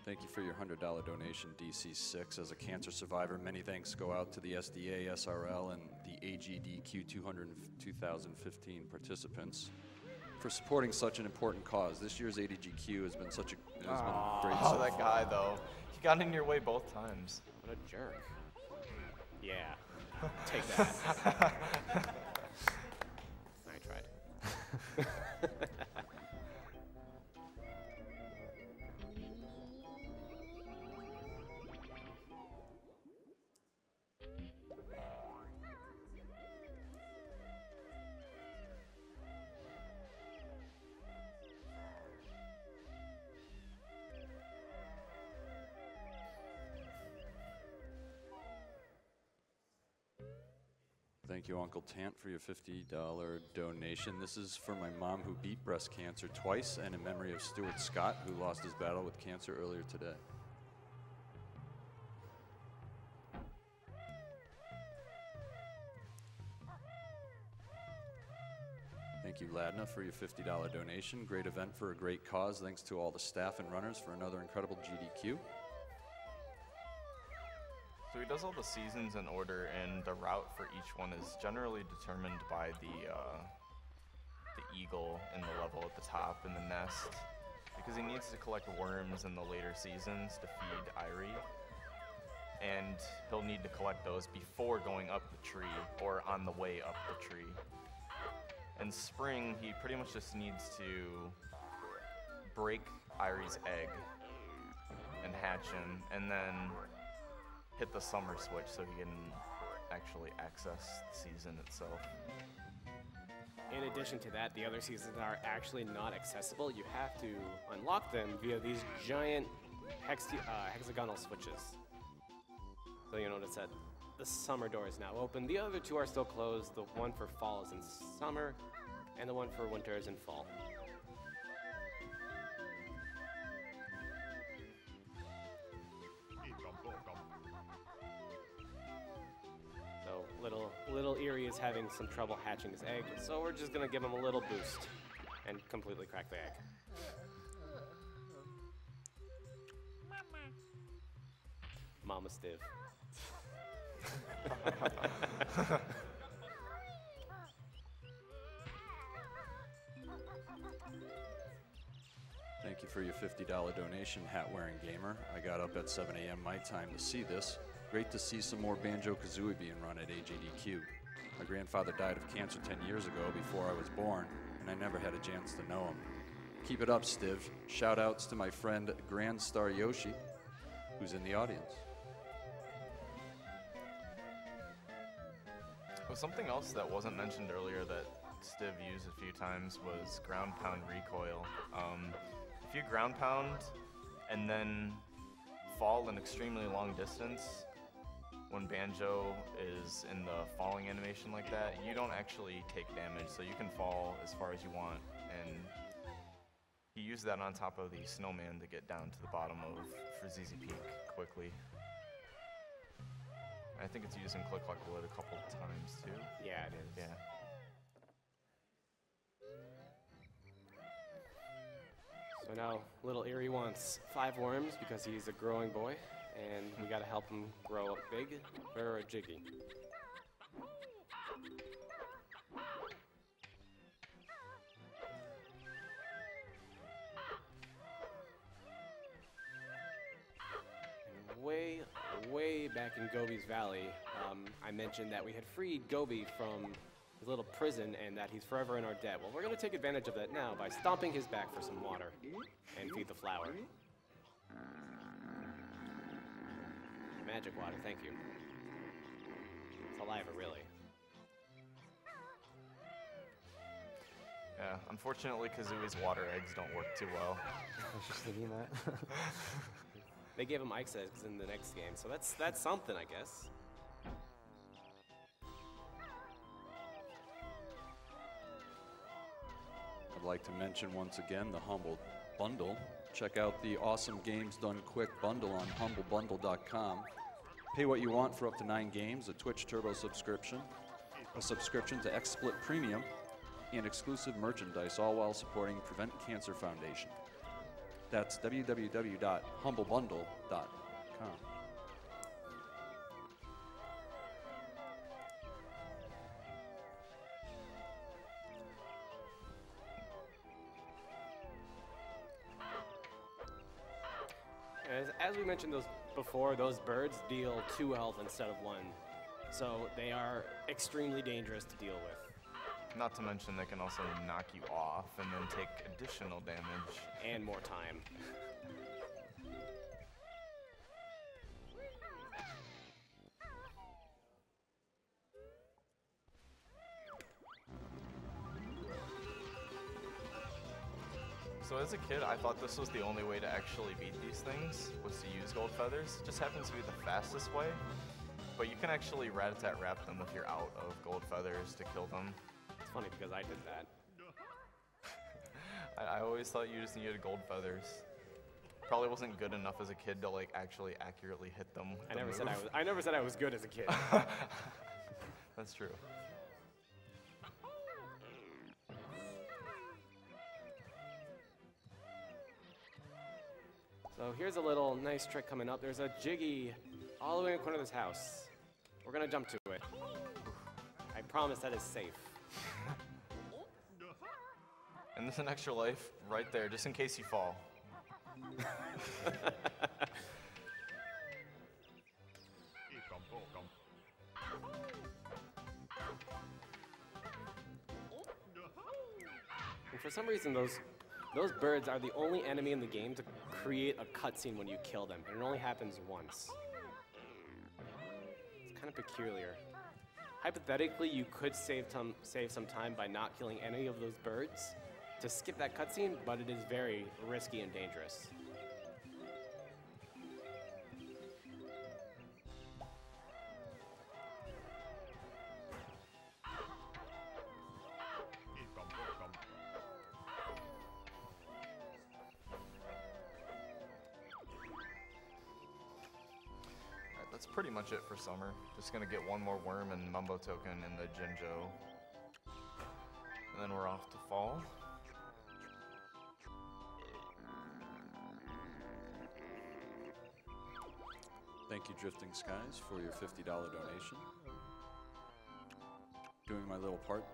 Thank you for your $100 donation, DC6. As a cancer survivor, many thanks go out to the SDA, SRL, and the AGDQ2015 participants for supporting such an important cause. This year's AGDQ has been such a great Oh, that guy, though. He got in your way both times. What a jerk. Yeah. Take that. I tried. Thank you, Uncle Tant, for your $50 donation. This is for my mom who beat breast cancer twice and in memory of Stuart Scott, who lost his battle with cancer earlier today. Thank you, Ladna, for your $50 donation. Great event for a great cause. Thanks to all the staff and runners for another incredible GDQ. So he does all the seasons in order, and the route for each one is generally determined by the eagle in the level at the top in the nest, because he needs to collect worms in the later seasons to feed Irie, and he'll need to collect those before going up the tree or on the way up the tree. In spring, he pretty much just needs to break Irie's egg and hatch him, and then hit the summer switch so he can actually access the season itself. In addition to that, the other seasons are actually not accessible. You have to unlock them via these giant hexagonal switches. So you notice that the summer door is now open. The other two are still closed. The one for fall is in summer, and the one for winter is in fall. So little Eerie is having some trouble hatching his egg, so we're just gonna give him a little boost and completely crack the egg. Mama Stiv. Thank you for your $50 donation, hat-wearing gamer. I got up at 7 a.m. my time to see this. Great to see some more Banjo-Kazooie being run at AGDQ. My grandfather died of cancer 10 years ago before I was born, and I never had a chance to know him. Keep it up, Stiv. Shout-outs to my friend Grand Star Yoshi, who's in the audience. Well, something else that wasn't mentioned earlier that Stiv used a few times was ground pound recoil. If you ground pound and then fall an extremely long distance, when Banjo is in the falling animation like that, you don't actually take damage, so you can fall as far as you want. And he used that on top of the snowman to get down to the bottom of Frizzy Peak quickly. I think it's used in Click Like Wood a couple of times too. Yeah, it is. Yeah. So now little Eerie wants 5 worms because he's a growing boy, and we gotta help him grow up big for a Jiggy. Way back in Gobi's Valley, I mentioned that we had freed Gobi from his little prison and that he's forever in our debt. Well, we're going to take advantage of that now by stomping his back for some water and feed the flower. Magic water, thank you. saliva, really. Yeah, unfortunately, Kazooie's water eggs don't work too well. I was just thinking that. They gave him Ike's eggs in the next game, so that's something, I guess. I'd like to mention once again the Humble Bundle. Check out the Awesome Games Done Quick bundle on humblebundle.com. Pay what you want for up to 9 games, a Twitch Turbo subscription, a subscription to XSplit Premium, and exclusive merchandise, all while supporting Prevent Cancer Foundation. That's www.humblebundle.com. As we mentioned before, those birds deal 2 health instead of 1. So they are extremely dangerous to deal with. Not to mention they can also knock you off and then take additional damage. And more time. So as a kid, I thought this was the only way to actually beat these things, was to use gold feathers. It just happens to be the fastest way. But you can actually rat-a-tat-rap them if you're out of gold feathers to kill them. It's funny because I did that. I always thought you just needed gold feathers. Probably wasn't good enough as a kid to like actually accurately hit them. I never said I was good as a kid. That's true. So here's a little nice trick coming up. There's a Jiggy all the way in the corner of this house. We're gonna jump to it. I promise that is safe. And there's an extra life right there, just in case you fall. And for some reason, those birds are the only enemy in the game to create a cutscene when you kill them, and it only happens once. It's kind of peculiar. Hypothetically, you could save some time by not killing any of those birds to skip that cutscene, but it is very risky and dangerous. That's pretty much it for summer. Just gonna get one more worm and Mumbo token in the Jinjo. And then we're off to fall. Thank you, Drifting Skies, for your $50 donation. Doing my little part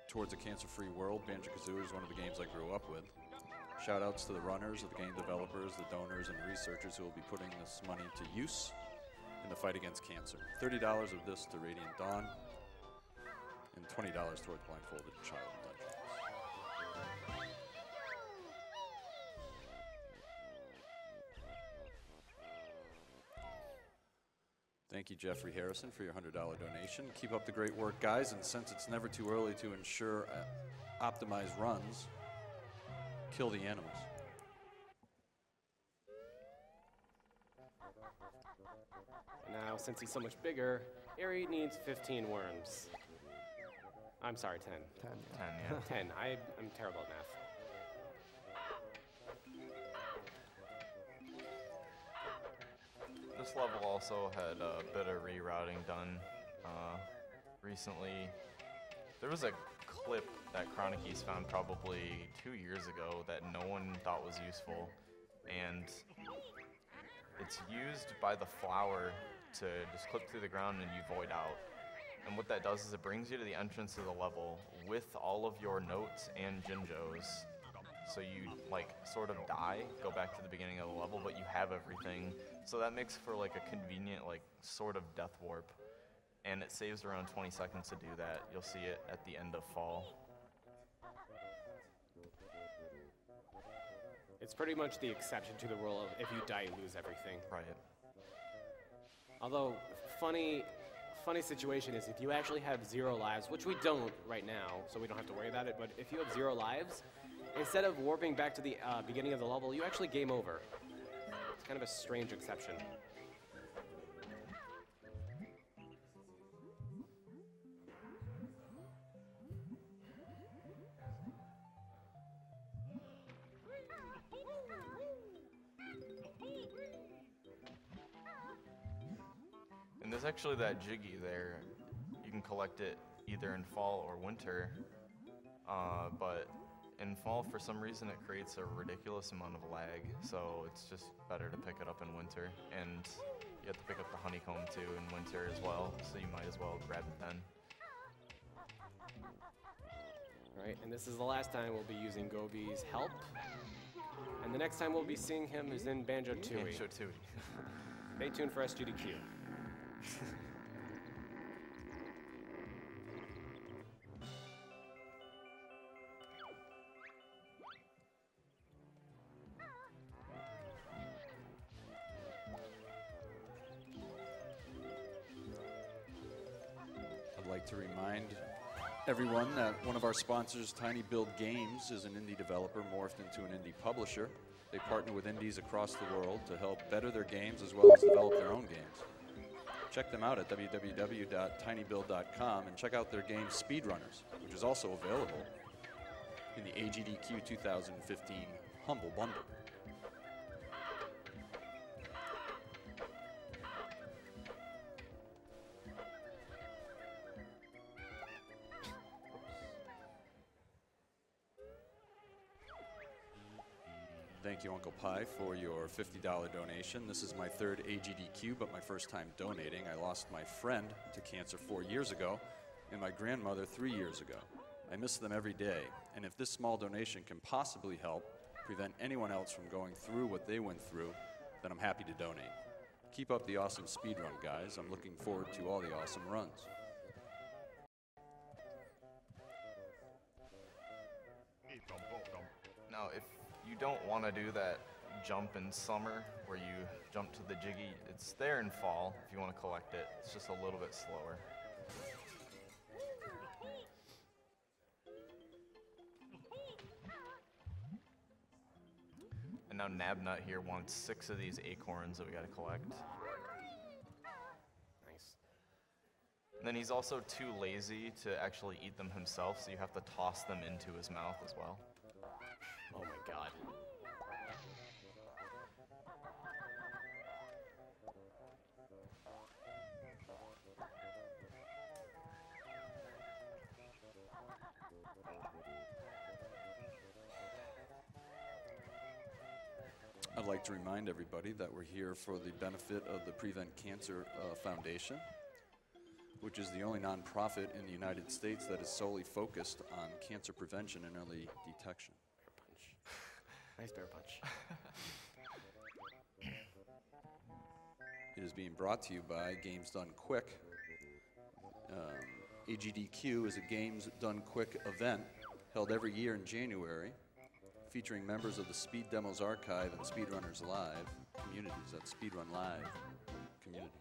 towards a cancer-free world, Banjo-Kazooie is one of the games I grew up with. Shout-outs to the runners, the game developers, the donors, and researchers who will be putting this money to use in the fight against cancer. $30 of this to Radiant Dawn, and $20 towards Blindfolded Child Legends. Thank you, Jeffrey Harrison, for your $100 donation. Keep up the great work, guys, and since it's never too early to ensure optimized runs, kill the animals. Now, since he's so much bigger, Ari needs 15 worms. I'm sorry, 10. 10. 10, yeah. 10. I'm terrible at math. This level also had a bit of rerouting done recently. There was a clip that Chronicies found probably 2 years ago that no one thought was useful, and it's used by the flower to just clip through the ground and you void out. And what that does is it brings you to the entrance of the level with all of your notes and Jinjos. So you like sort of die, go back to the beginning of the level, but you have everything. So that makes for like a convenient like sort of death warp. And it saves around 20 seconds to do that. You'll see it at the end of fall. It's pretty much the exception to the rule of if you die, you lose everything. Right. Although, funny funny situation is if you actually have 0 lives, which we don't right now, so we don't have to worry about it, but if you have 0 lives, instead of warping back to the beginning of the level, you actually game over. It's kind of a strange exception. And there's actually that Jiggy there. You can collect it either in fall or winter, but in fall, for some reason, it creates a ridiculous amount of lag, so it's just better to pick it up in winter. And you have to pick up the honeycomb too in winter as well, so you might as well grab it then. Right, and this is the last time we'll be using Gobi's help. And the next time we'll be seeing him is in Banjo-Tooie. Banjo-Tooie. Stay tuned for SGDQ. I'd like to remind everyone that one of our sponsors, Tiny Build Games, is an indie developer morphed into an indie publisher. They partner with indies across the world to help better their games as well as develop their own games. Check them out at www.tinybuild.com and check out their game Speedrunners, which is also available in the AGDQ2015 Humble Bundle. Thank you, Uncle Pi, for your $50 donation. This is my 3rd AGDQ, but my first time donating. I lost my friend to cancer 4 years ago and my grandmother 3 years ago. I miss them every day, and if this small donation can possibly help prevent anyone else from going through what they went through, then I'm happy to donate. Keep up the awesome speedrun, guys. I'm looking forward to all the awesome runs. Now, if you don't want to do that jump in summer where you jump to the Jiggy, it's there in fall if you want to collect it. It's just a little bit slower. And now Nabnut here wants 6 of these acorns that we got to collect. Nice. And then he's also too lazy to actually eat them himself, so you have to toss them into his mouth as well. Oh my god. I'd like to remind everybody that we're here for the benefit of the Prevent Cancer Foundation, which is the only nonprofit in the United States that is solely focused on cancer prevention and early detection. Bear punch. Nice bear punch. It is being brought to you by Games Done Quick. AGDQ is a Games Done Quick event held every year in January, featuring members of the Speed Demos Archive and Speedrunners Live communities. That's Speedrun Live community.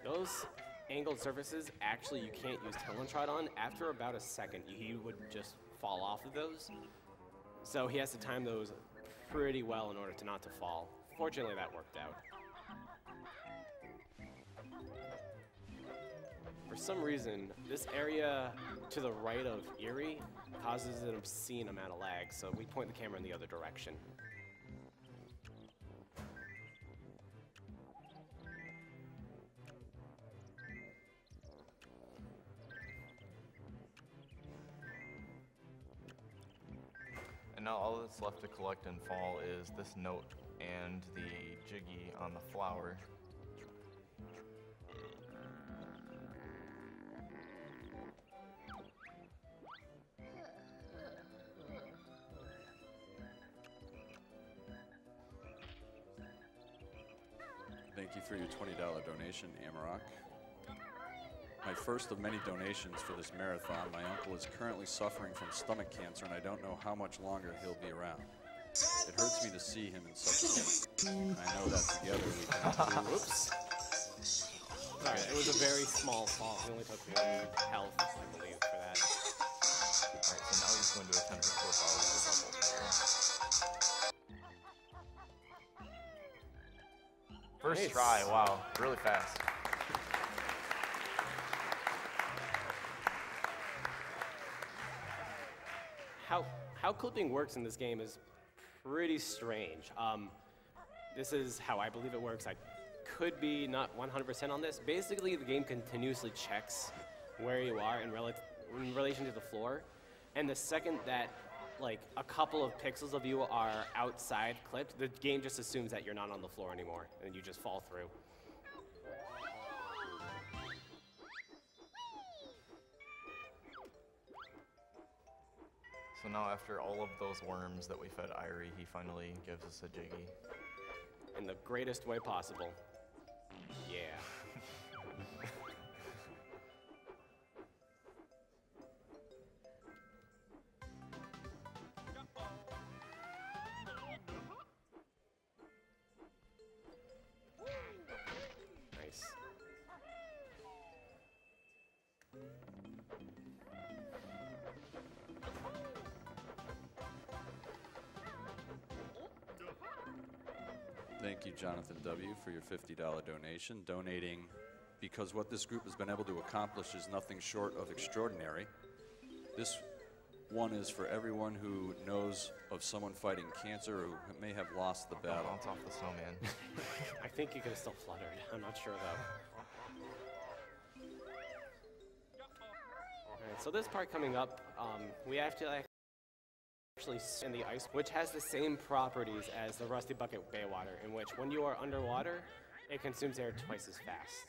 Those angled surfaces, actually you can't use Talontrot on. After about a second, he would just fall off of those. So he has to time those pretty well in order to not to fall. Fortunately, that worked out. For some reason, this area to the right of Erie causes an obscene amount of lag, so we point the camera in the other direction. And now all that's left to collect in fall is this note and the Jiggy on the flower. Thank you for your $20 donation, Amarok. my first of many donations for this marathon. My uncle is currently suffering from stomach cancer, and I don't know how much longer he'll be around. It hurts me to see him in such a state. I know that together we can improve. Oops. Sorry, it was a very small fall. He only took 1 health, I believe, for that. Alright, so now he's going to attempt to flip out of the level. First Nice. try, wow, really fast. How clipping works in this game is pretty strange. This is how I believe it works. I could be not 100% on this. Basically, the game continuously checks where you are in relation to the floor, and the second that like a couple of pixels of you are outside clipped, the game just assumes that you're not on the floor anymore, and you just fall through. So now after all of those worms that we fed Irie, he finally gives us a Jiggy. In the greatest way possible. Yeah. Nice. Thank you, Jonathan W., for your $50 donation. Donating because what this group has been able to accomplish is nothing short of extraordinary. This one is for everyone who knows of someone fighting cancer or who may have lost the battle. Bounce off the snowman. I think you could have still fluttered. I'm not sure though. Alright, so this part coming up, we have to actually in the ice, which has the same properties as the Rusty Bucket Baywater, in which when you are underwater, it consumes air twice as fast.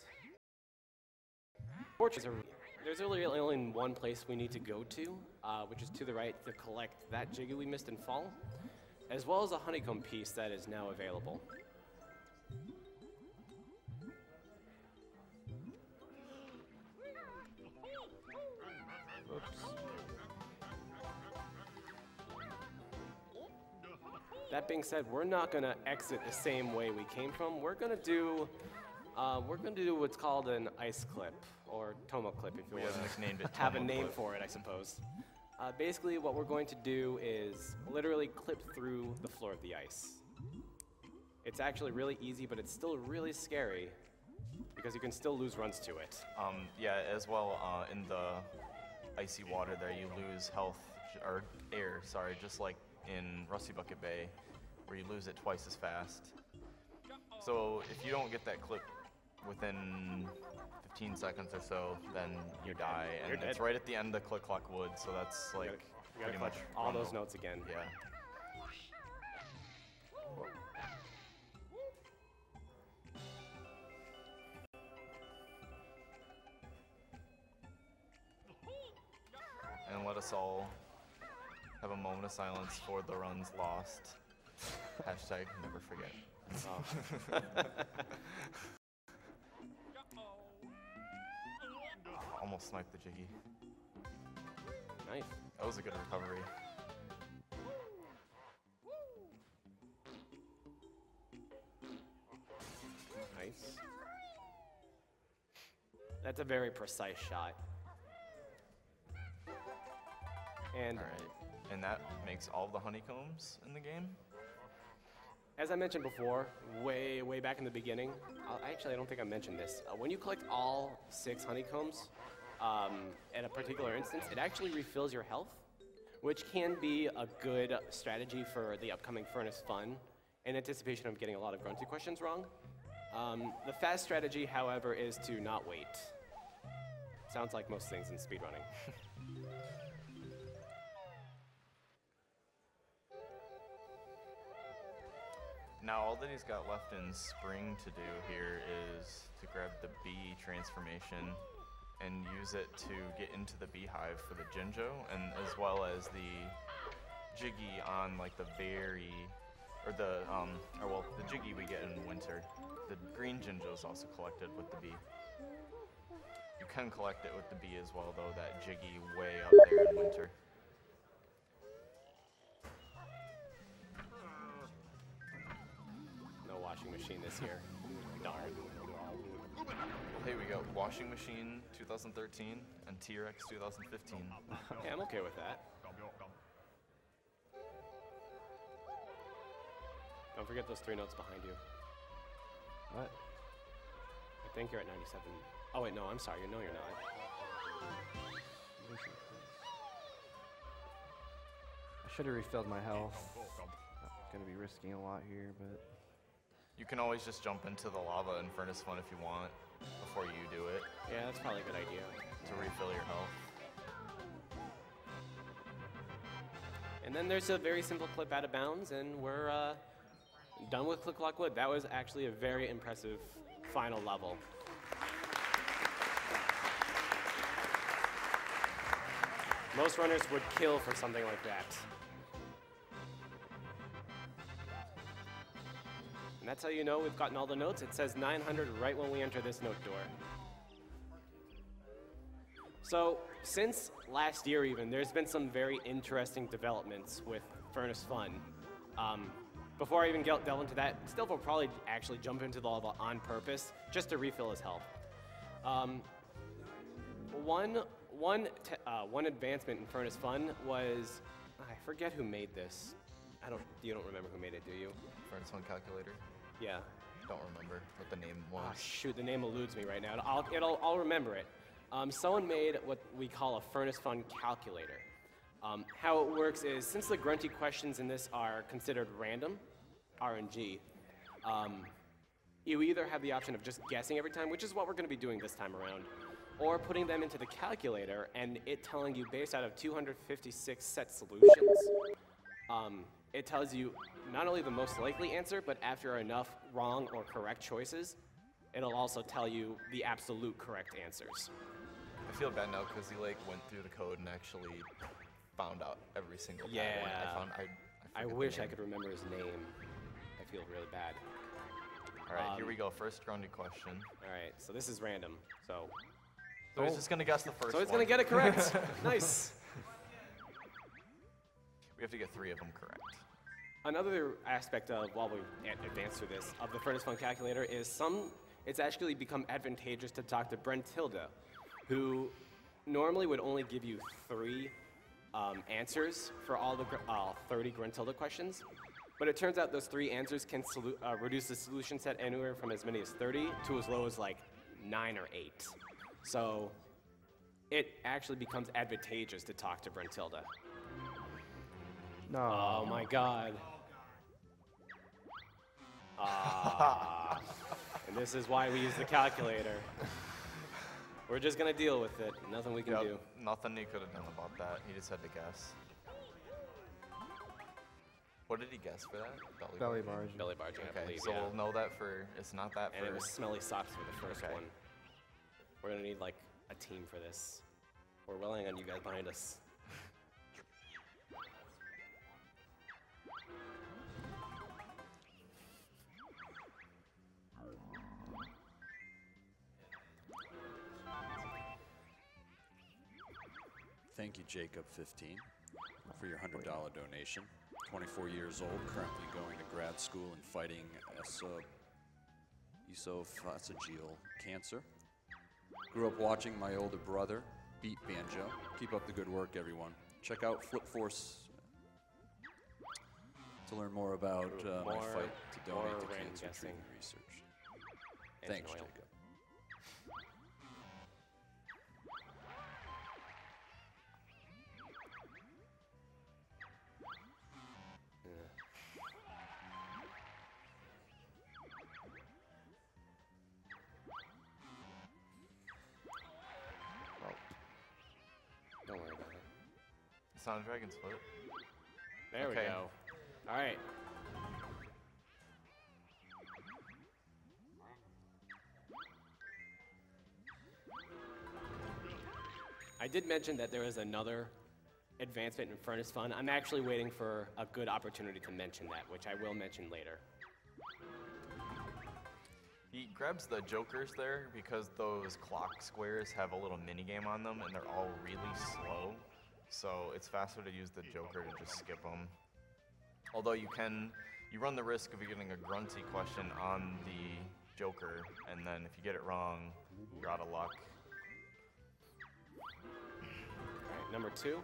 There's really only one place we need to go to, which is to the right to collect that Jiggy we missed in fall, as well as a honeycomb piece that is now available. Oops. That being said, we're not gonna exit the same way we came from. We're gonna do what's called an ice clip, or Tomo clip if you We want have nicknamed it to have a Tomo name clip. for it, I suppose. Basically, what we're going to do is literally clip through the floor of the ice. It's actually really easy, but it's still really scary because you can still lose runs to it. Yeah, as well, in the icy water there, you lose health, or air, sorry, just like in Rusty Bucket Bay, where you lose it twice as fast. So if you don't get that clip within 15 seconds or so, then you die. And You're it's dead. right at the end of Click Clock Wood, so that's like You gotta pretty collect much all run those the- notes again. Yeah. And let us all have a moment of silence for the runs lost. Hashtag never forget. Almost sniped the Jiggy. Nice. That was a good recovery. Nice. That's a very precise shot. And Alright. And that makes all the honeycombs in the game. as I mentioned before, way back in the beginning, actually I don't think I mentioned this. When you collect all 6 honeycombs at a particular instance, it actually refills your health, which can be a good strategy for the upcoming Furnace Fun in anticipation of getting a lot of Grunty questions wrong. The fast strategy, however, is to not wait. Sounds like most things in speedrunning. Now all that he's got left in Spring to do here is to grab the bee transformation and use it to get into the beehive for the Jinjo, and as well as the Jiggy on like the very, or the, the Jiggy we get in winter. The green Jinjo is also collected with the bee. You You can collect it with the B as well, though, that Jiggy way up there in winter. No washing machine this year. Darn. Here we go. Washing Machine 2013 and T-Rex 2015. Yeah, I'm okay with that. Don't forget those 3 notes behind you. What? I think you're at 97. Oh wait, no, I'm sorry. No, you're not. I should have refilled my health. Gonna be risking a lot here, but You can always just jump into the lava in Furnace Fun if you want before you do it Yeah, that's probably a good idea. to refill your health. And then there's a very simple clip out of bounds, and we're done with Click Lock Wood. That was actually a very impressive final level. Most runners would kill for something like that. And that's how you know we've gotten all the notes. It says 900 right when we enter this note door. So, since last year even, there's been some very interesting developments with Furnace Fun. Before I even delve into that, Stilf will probably actually jump into the lava on purpose, just to refill his health. One advancement in Furnace Fun was, I forget who made this. You don't remember who made it, do you? Furnace Fun calculator. Yeah. Don't remember what the name was. Ah, shoot, the name eludes me right now. I'll remember it. Someone made what we call a Furnace Fun calculator. How it works is, since the grunty questions in this are considered random, RNG, you either have the option of just guessing every time, which is what we're going to be doing this time around, or putting them into the calculator and it telling you based out of 256 set solutions. It tells you not only the most likely answer, but after enough wrong or correct choices, it'll also tell you the absolute correct answers. I feel bad now because he like went through the code and actually found out every single Yeah. pattern. I forget the wish I name. could remember his name. I feel really bad. All right, here we go. First grunty question. All right, so this is random. So So he's just gonna guess the first he's one. gonna get it correct. Nice. We have to get 3 of them correct. Another aspect of, while we advance through this, of the Furnace Fun calculator is it's actually become advantageous to talk to Brentilda, who normally would only give you 3 answers for all the 30 Gruntilda questions. But it turns out those 3 answers can reduce the solution set anywhere from as many as 30 to as low as like 9 or 8. So it actually becomes advantageous to talk to Brentilda. no. Oh my god. And this is why we use the calculator. We're just gonna deal with it. Nothing we can Yep, do. nothing he could have done about that. He just had to guess. What did he guess for that? Belly barge. Belly barging, I Okay, believe, so yeah. we'll know that for, it's not that And it was first. smelly socks for the first Okay. one. We're gonna need like a team for this. We're relying on you guys behind us. Thank you, Jacob15, for your $100 donation. 24 years old, currently going to grad school and fighting esophageal cancer. Grew up watching my older brother beat Banjo. Keep up the good work, everyone. Check out Flip Force to learn more about my More- fight to donate more to random cancer guessing. treatment research. And Thanks, oil. Jacob. Don't worry about it. It's not a dragon's foot. There we Okay. go. All right. I did mention that there is another advancement in Furnace Fun. I'm actually waiting for a good opportunity to mention that, which I will mention later. He grabs the jokers there because those clock squares have a little mini game on them and they're all really slow. So it's faster to use the joker to just skip them. Although you run the risk of getting a grunty question on the joker, and then if you get it wrong, you're out of luck. All right, number 2.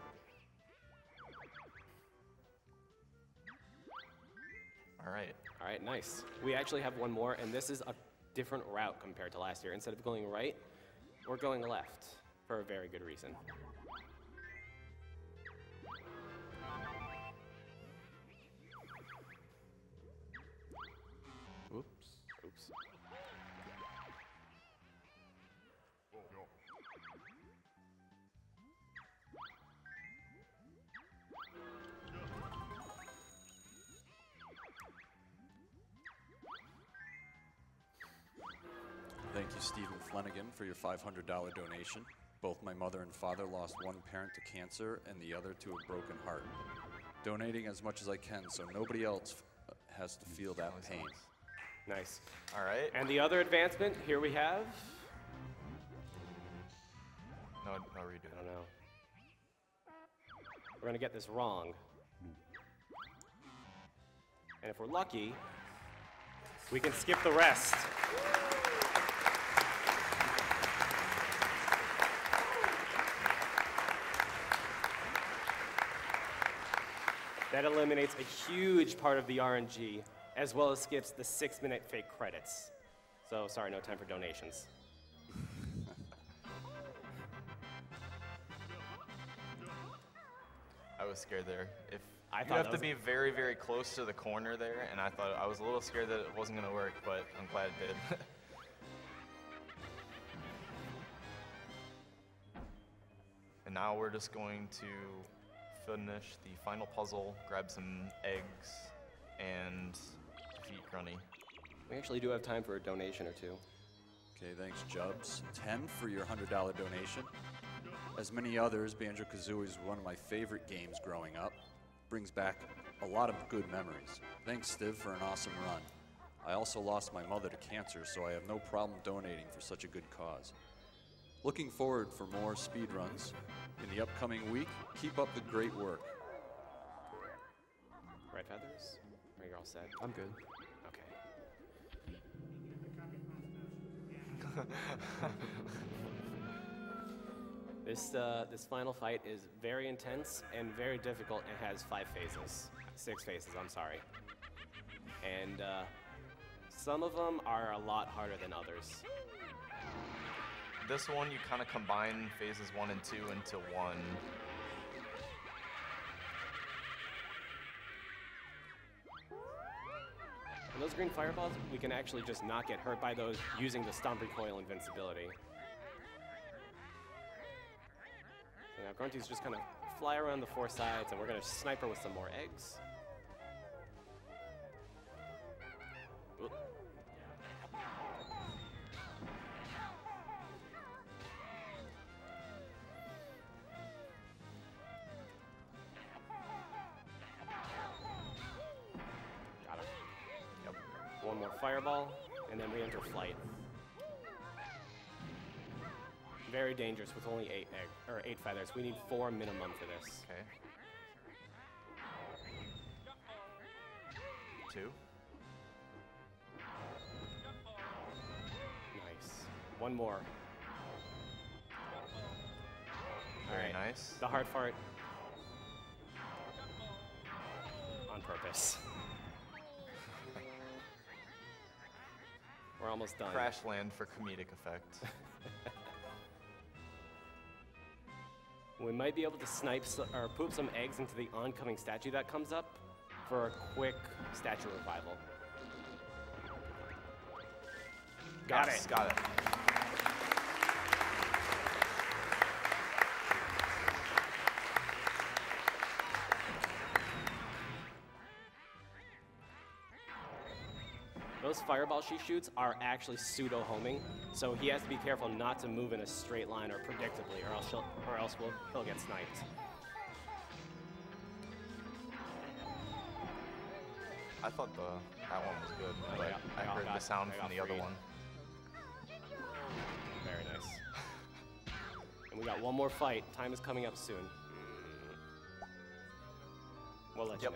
All right. All right, nice. We actually have one more, and this is a different route compared to last year. Instead of going right, we're going left for a very good reason. Oops. Oops. Thank you, Stephen Flanagan, for your $500 donation. Both my mother and father lost one parent to cancer and the other to a broken heart. Donating as much as I can so nobody else has to feel that pain. Nice. All right. And the other advancement, here we have... No redo. I don't know. We're going to get this wrong. And if we're lucky, we can skip the rest. That eliminates a huge part of the RNG, as well as skips the 6-minute fake credits. So, sorry, no time for donations. I was scared there. If I you thought have that to was- be very, very close to the corner there, and I was a little scared that it wasn't going to work, but I'm glad it did. And now we're just going to finish the final puzzle, grab some eggs, and defeat Grunny. We actually do have time for a donation or two. Okay, thanks, Jubs. 10 for your $100 donation. As many others, Banjo-Kazooie is one of my favorite games growing up. Brings back a lot of good memories. Thanks, Stiv, for an awesome run. I also lost my mother to cancer, so I have no problem donating for such a good cause. Looking forward for more speedruns in the upcoming week. Keep up the great work. Red feathers? Are you all set? I'm good. Okay. This final fight is very intense and very difficult and has 5 phases. 6 phases, I'm sorry. And some of them are a lot harder than others. This one, you kind of combine phases 1 and 2 into one. And those green fireballs, we can actually just not get hurt by those using the Stomp Recoil invincibility. So now Grunty's just gonna fly around the 4 sides, and we're gonna snipe her with some more eggs. Oop. Got him. Yep. One more fireball, and then we enter flight. Very dangerous with only 8 feathers. We need 4 minimum for this. Okay. 2. Nice. One more. Very All right. nice. The hard fart. On purpose. We're almost done. Crash land for comedic effect. We might be able to snipe or poop some eggs into the oncoming statue that comes up for a quick statue revival. Got Yes, it. Got it. Those fireball she shoots are actually pseudo-homing, so he has to be careful not to move in a straight line or predictably, or else he'll get sniped. I thought that one was good, but Yeah, I heard got- the sound I from got the other freed. one. this. And we got one more fight. Time is coming up soon. We'll let you know.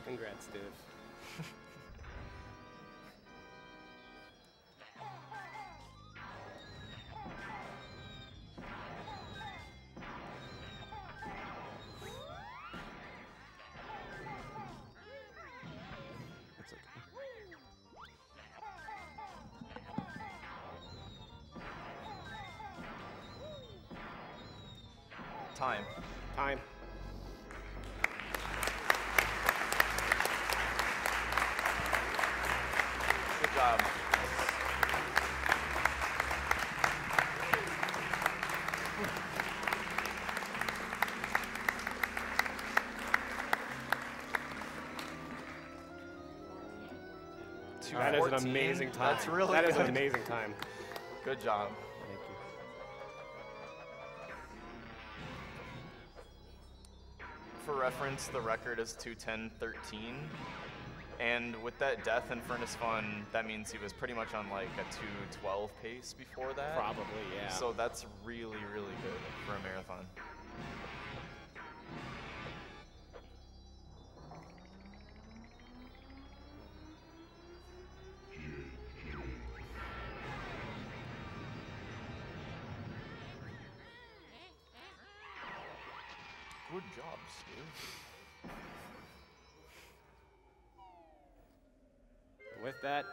Congrats, Steve. That's okay. Time. Time. Good job. That is an amazing time. That's really That is good. an amazing time. Good job. Thank you. For reference, the record is 2:10:13. And with that death in Furnace Fun, that means he was pretty much on like a 2:12 pace before that. Probably, yeah. So that's really, really good for a marathon. Good job, Steve. With that,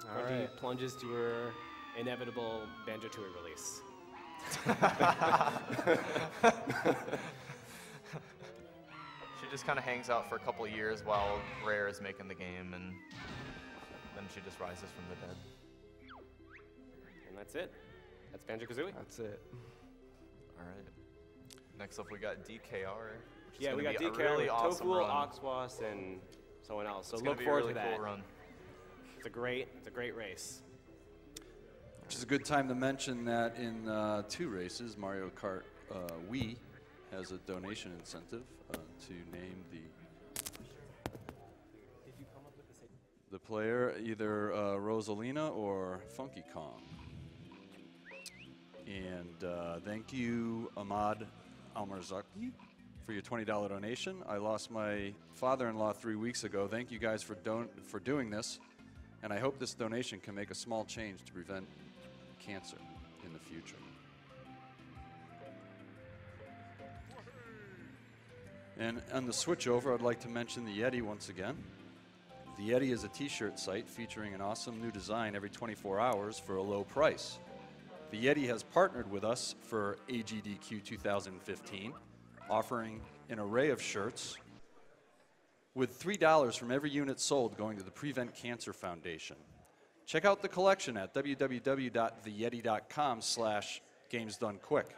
All Grundy right. plunges to her inevitable Banjo-Tooie release. She just kind of hangs out for a couple of years while Rare is making the game, and then she just rises from the dead. And that's it. That's Banjo-Kazooie. That's it. All right. Next up, we got DKR. Which is Yeah, we gonna got be a DK, really awesome Tofu, run. Oxwas, and someone else. So It's gonna look be a forward really to that. cool run. It's a great race. Which is a good time to mention that in 2 races, Mario Kart Wii has a donation incentive to name the player, either Rosalina or Funky Kong. And thank you, Ahmad Almarzaki, for your $20 donation. I lost my father-in-law 3 weeks ago. Thank you guys for doing this, and I hope this donation can make a small change to prevent cancer in the future. And on the switch over, I'd like to mention the Yeti once again. The Yeti is a t-shirt site featuring an awesome new design every 24 hours for a low price. The Yeti has partnered with us for AGDQ 2015, offering an array of shirts with $3 from every unit sold going to the Prevent Cancer Foundation. Check out the collection at www.theyeti.com/gamesdonequick.